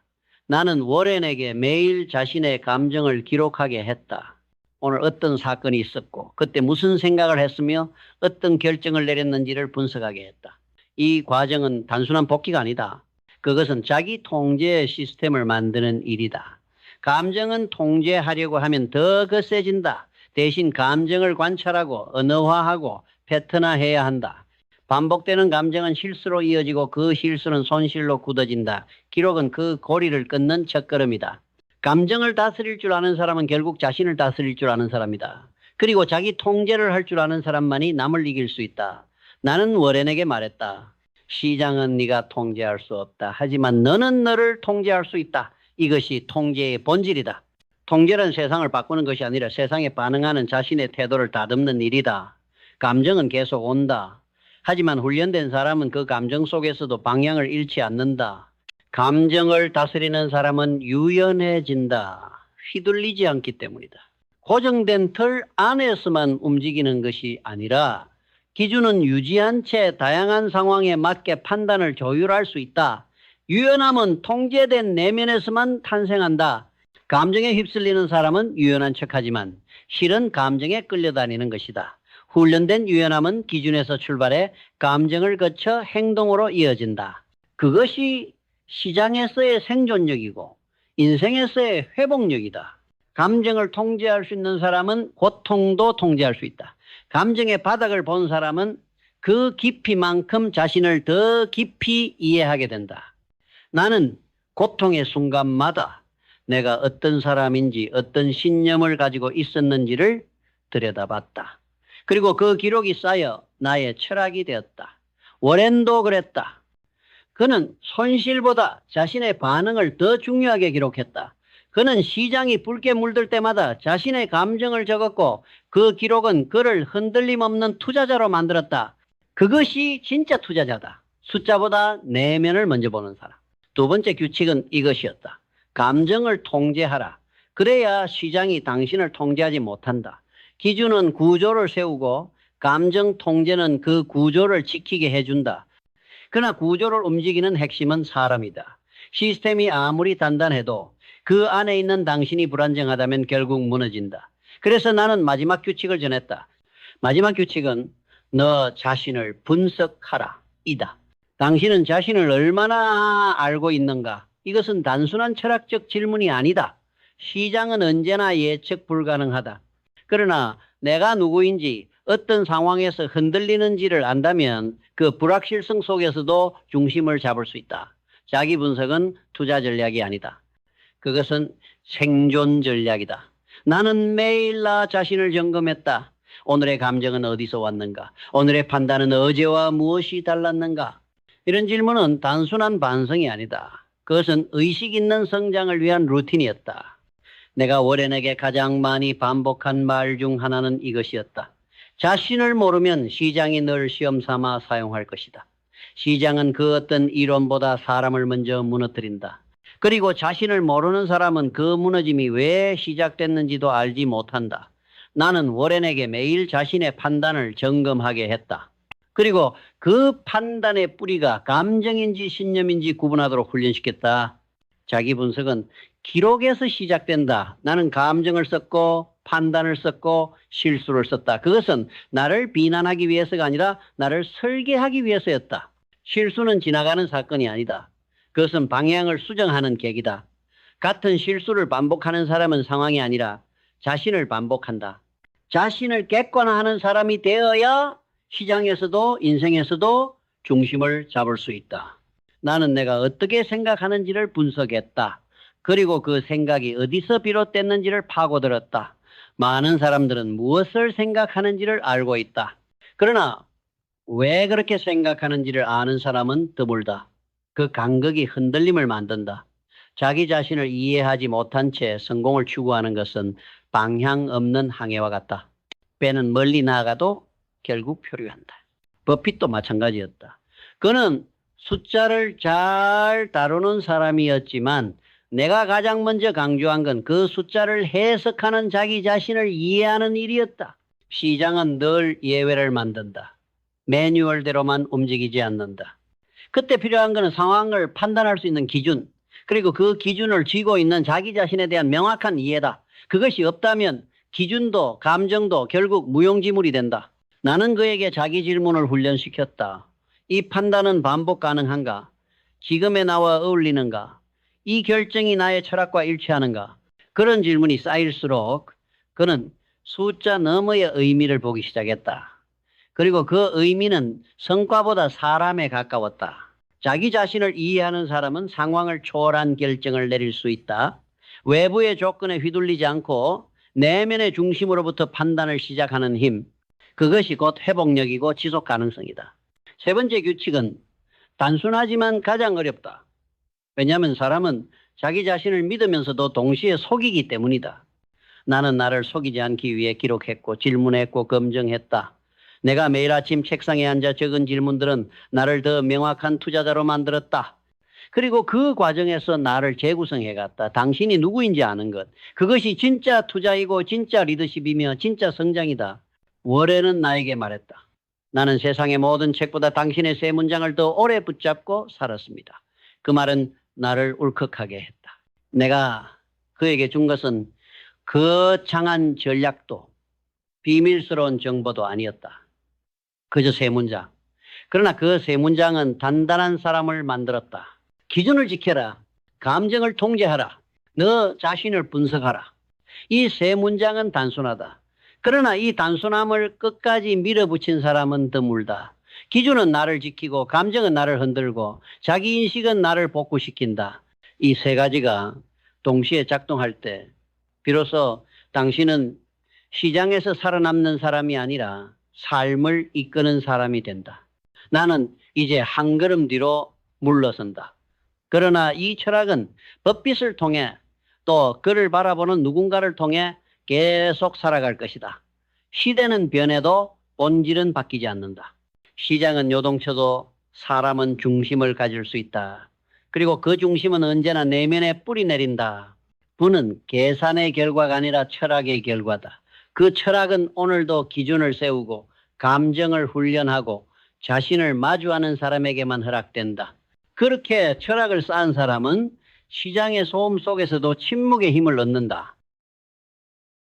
나는 워렌에게 매일 자신의 감정을 기록하게 했다. 오늘 어떤 사건이 있었고 그때 무슨 생각을 했으며 어떤 결정을 내렸는지를 분석하게 했다. 이 과정은 단순한 복기가 아니다. 그것은 자기 통제 시스템을 만드는 일이다. 감정은 통제하려고 하면 더 거세진다. 대신 감정을 관찰하고 언어화하고 패턴화해야 한다. 반복되는 감정은 실수로 이어지고 그 실수는 손실로 굳어진다. 기록은 그 고리를 끊는 첫걸음이다. 감정을 다스릴 줄 아는 사람은 결국 자신을 다스릴 줄 아는 사람이다. 그리고 자기 통제를 할 줄 아는 사람만이 남을 이길 수 있다. 나는 워렌에게 말했다. 시장은 네가 통제할 수 없다. 하지만 너는 너를 통제할 수 있다. 이것이 통제의 본질이다. 통제는 세상을 바꾸는 것이 아니라 세상에 반응하는 자신의 태도를 다듬는 일이다. 감정은 계속 온다. 하지만 훈련된 사람은 그 감정 속에서도 방향을 잃지 않는다. 감정을 다스리는 사람은 유연해진다. 휘둘리지 않기 때문이다. 고정된 틀 안에서만 움직이는 것이 아니라 기준은 유지한 채 다양한 상황에 맞게 판단을 조율할 수 있다. 유연함은 통제된 내면에서만 탄생한다. 감정에 휩쓸리는 사람은 유연한 척하지만 실은 감정에 끌려다니는 것이다. 훈련된 유연함은 기준에서 출발해 감정을 거쳐 행동으로 이어진다. 그것이 시장에서의 생존력이고 인생에서의 회복력이다. 감정을 통제할 수 있는 사람은 고통도 통제할 수 있다. 감정의 바닥을 본 사람은 그 깊이만큼 자신을 더 깊이 이해하게 된다. 나는 고통의 순간마다 내가 어떤 사람인지 어떤 신념을 가지고 있었는지를 들여다봤다. 그리고 그 기록이 쌓여 나의 철학이 되었다. 워렌도 그랬다. 그는 손실보다 자신의 반응을 더 중요하게 기록했다. 그는 시장이 붉게 물들 때마다 자신의 감정을 적었고 그 기록은 그를 흔들림 없는 투자자로 만들었다. 그것이 진짜 투자자다. 숫자보다 내면을 먼저 보는 사람. 두 번째 규칙은 이것이었다. 감정을 통제하라. 그래야 시장이 당신을 통제하지 못한다. 기준은 구조를 세우고 감정 통제는 그 구조를 지키게 해준다. 그러나 구조를 움직이는 핵심은 사람이다. 시스템이 아무리 단단해도 그 안에 있는 당신이 불안정하다면 결국 무너진다. 그래서 나는 마지막 규칙을 전했다. 마지막 규칙은 너 자신을 분석하라. 이다. 당신은 자신을 얼마나 알고 있는가? 이것은 단순한 철학적 질문이 아니다. 시장은 언제나 예측 불가능하다. 그러나 내가 누구인지 어떤 상황에서 흔들리는지를 안다면 그 불확실성 속에서도 중심을 잡을 수 있다. 자기 분석은 투자 전략이 아니다. 그것은 생존 전략이다. 나는 매일 나 자신을 점검했다. 오늘의 감정은 어디서 왔는가? 오늘의 판단은 어제와 무엇이 달랐는가? 이런 질문은 단순한 반성이 아니다. 그것은 의식 있는 성장을 위한 루틴이었다. 내가 워렌에게 가장 많이 반복한 말 중 하나는 이것이었다. 자신을 모르면 시장이 널 시험 삼아 사용할 것이다. 시장은 그 어떤 이론보다 사람을 먼저 무너뜨린다. 그리고 자신을 모르는 사람은 그 무너짐이 왜 시작됐는지도 알지 못한다. 나는 워렌에게 매일 자신의 판단을 점검하게 했다. 그리고 그 판단의 뿌리가 감정인지 신념인지 구분하도록 훈련시켰다. 자기 분석은 기록에서 시작된다. 나는 감정을 썼고 판단을 썼고 실수를 썼다. 그것은 나를 비난하기 위해서가 아니라 나를 설계하기 위해서였다. 실수는 지나가는 사건이 아니다. 그것은 방향을 수정하는 계기다. 같은 실수를 반복하는 사람은 상황이 아니라 자신을 반복한다. 자신을 객관화하는 사람이 되어야 시장에서도 인생에서도 중심을 잡을 수 있다. 나는 내가 어떻게 생각하는지를 분석했다. 그리고 그 생각이 어디서 비롯됐는지를 파고들었다. 많은 사람들은 무엇을 생각하는지를 알고 있다. 그러나 왜 그렇게 생각하는지를 아는 사람은 드물다. 그 간극이 흔들림을 만든다. 자기 자신을 이해하지 못한 채 성공을 추구하는 것은 방향 없는 항해와 같다. 배는 멀리 나가도 결국 표류한다. 버핏도 마찬가지였다. 그는 숫자를 잘 다루는 사람이었지만 내가 가장 먼저 강조한 건 그 숫자를 해석하는 자기 자신을 이해하는 일이었다. 시장은 늘 예외를 만든다. 매뉴얼대로만 움직이지 않는다. 그때 필요한 것은 상황을 판단할 수 있는 기준, 그리고 그 기준을 쥐고 있는 자기 자신에 대한 명확한 이해다. 그것이 없다면 기준도 감정도 결국 무용지물이 된다. 나는 그에게 자기 질문을 훈련시켰다. 이 판단은 반복 가능한가? 지금의 나와 어울리는가? 이 결정이 나의 철학과 일치하는가? 그런 질문이 쌓일수록 그는 숫자 너머의 의미를 보기 시작했다. 그리고 그 의미는 성과보다 사람에 가까웠다. 자기 자신을 이해하는 사람은 상황을 초월한 결정을 내릴 수 있다. 외부의 조건에 휘둘리지 않고 내면의 중심으로부터 판단을 시작하는 힘. 그것이 곧 회복력이고 지속 가능성이다. 세 번째 규칙은 단순하지만 가장 어렵다. 왜냐하면 사람은 자기 자신을 믿으면서도 동시에 속이기 때문이다. 나는 나를 속이지 않기 위해 기록했고 질문했고 검증했다. 내가 매일 아침 책상에 앉아 적은 질문들은 나를 더 명확한 투자자로 만들었다. 그리고 그 과정에서 나를 재구성해갔다. 당신이 누구인지 아는 것. 그것이 진짜 투자이고 진짜 리더십이며 진짜 성장이다. 월에는 나에게 말했다. 나는 세상의 모든 책보다 당신의 세 문장을 더 오래 붙잡고 살았습니다. 그 말은 나를 울컥하게 했다. 내가 그에게 준 것은 거창한 전략도 비밀스러운 정보도 아니었다. 그저 세 문장. 그러나 그 세 문장은 단단한 사람을 만들었다. 기준을 지켜라. 감정을 통제하라. 너 자신을 분석하라. 이 세 문장은 단순하다. 그러나 이 단순함을 끝까지 밀어붙인 사람은 드물다. 기준은 나를 지키고 감정은 나를 흔들고 자기 인식은 나를 복구시킨다. 이 세 가지가 동시에 작동할 때 비로소 당신은 시장에서 살아남는 사람이 아니라 삶을 이끄는 사람이 된다. 나는 이제 한 걸음 뒤로 물러선다. 그러나 이 철학은 법빛을 통해 또 그를 바라보는 누군가를 통해 계속 살아갈 것이다. 시대는 변해도 본질은 바뀌지 않는다. 시장은 요동쳐도 사람은 중심을 가질 수 있다. 그리고 그 중심은 언제나 내면에 뿌리 내린다. 부는 계산의 결과가 아니라 철학의 결과다. 그 철학은 오늘도 기준을 세우고 감정을 훈련하고 자신을 마주하는 사람에게만 허락된다. 그렇게 철학을 쌓은 사람은 시장의 소음 속에서도 침묵의 힘을 얻는다.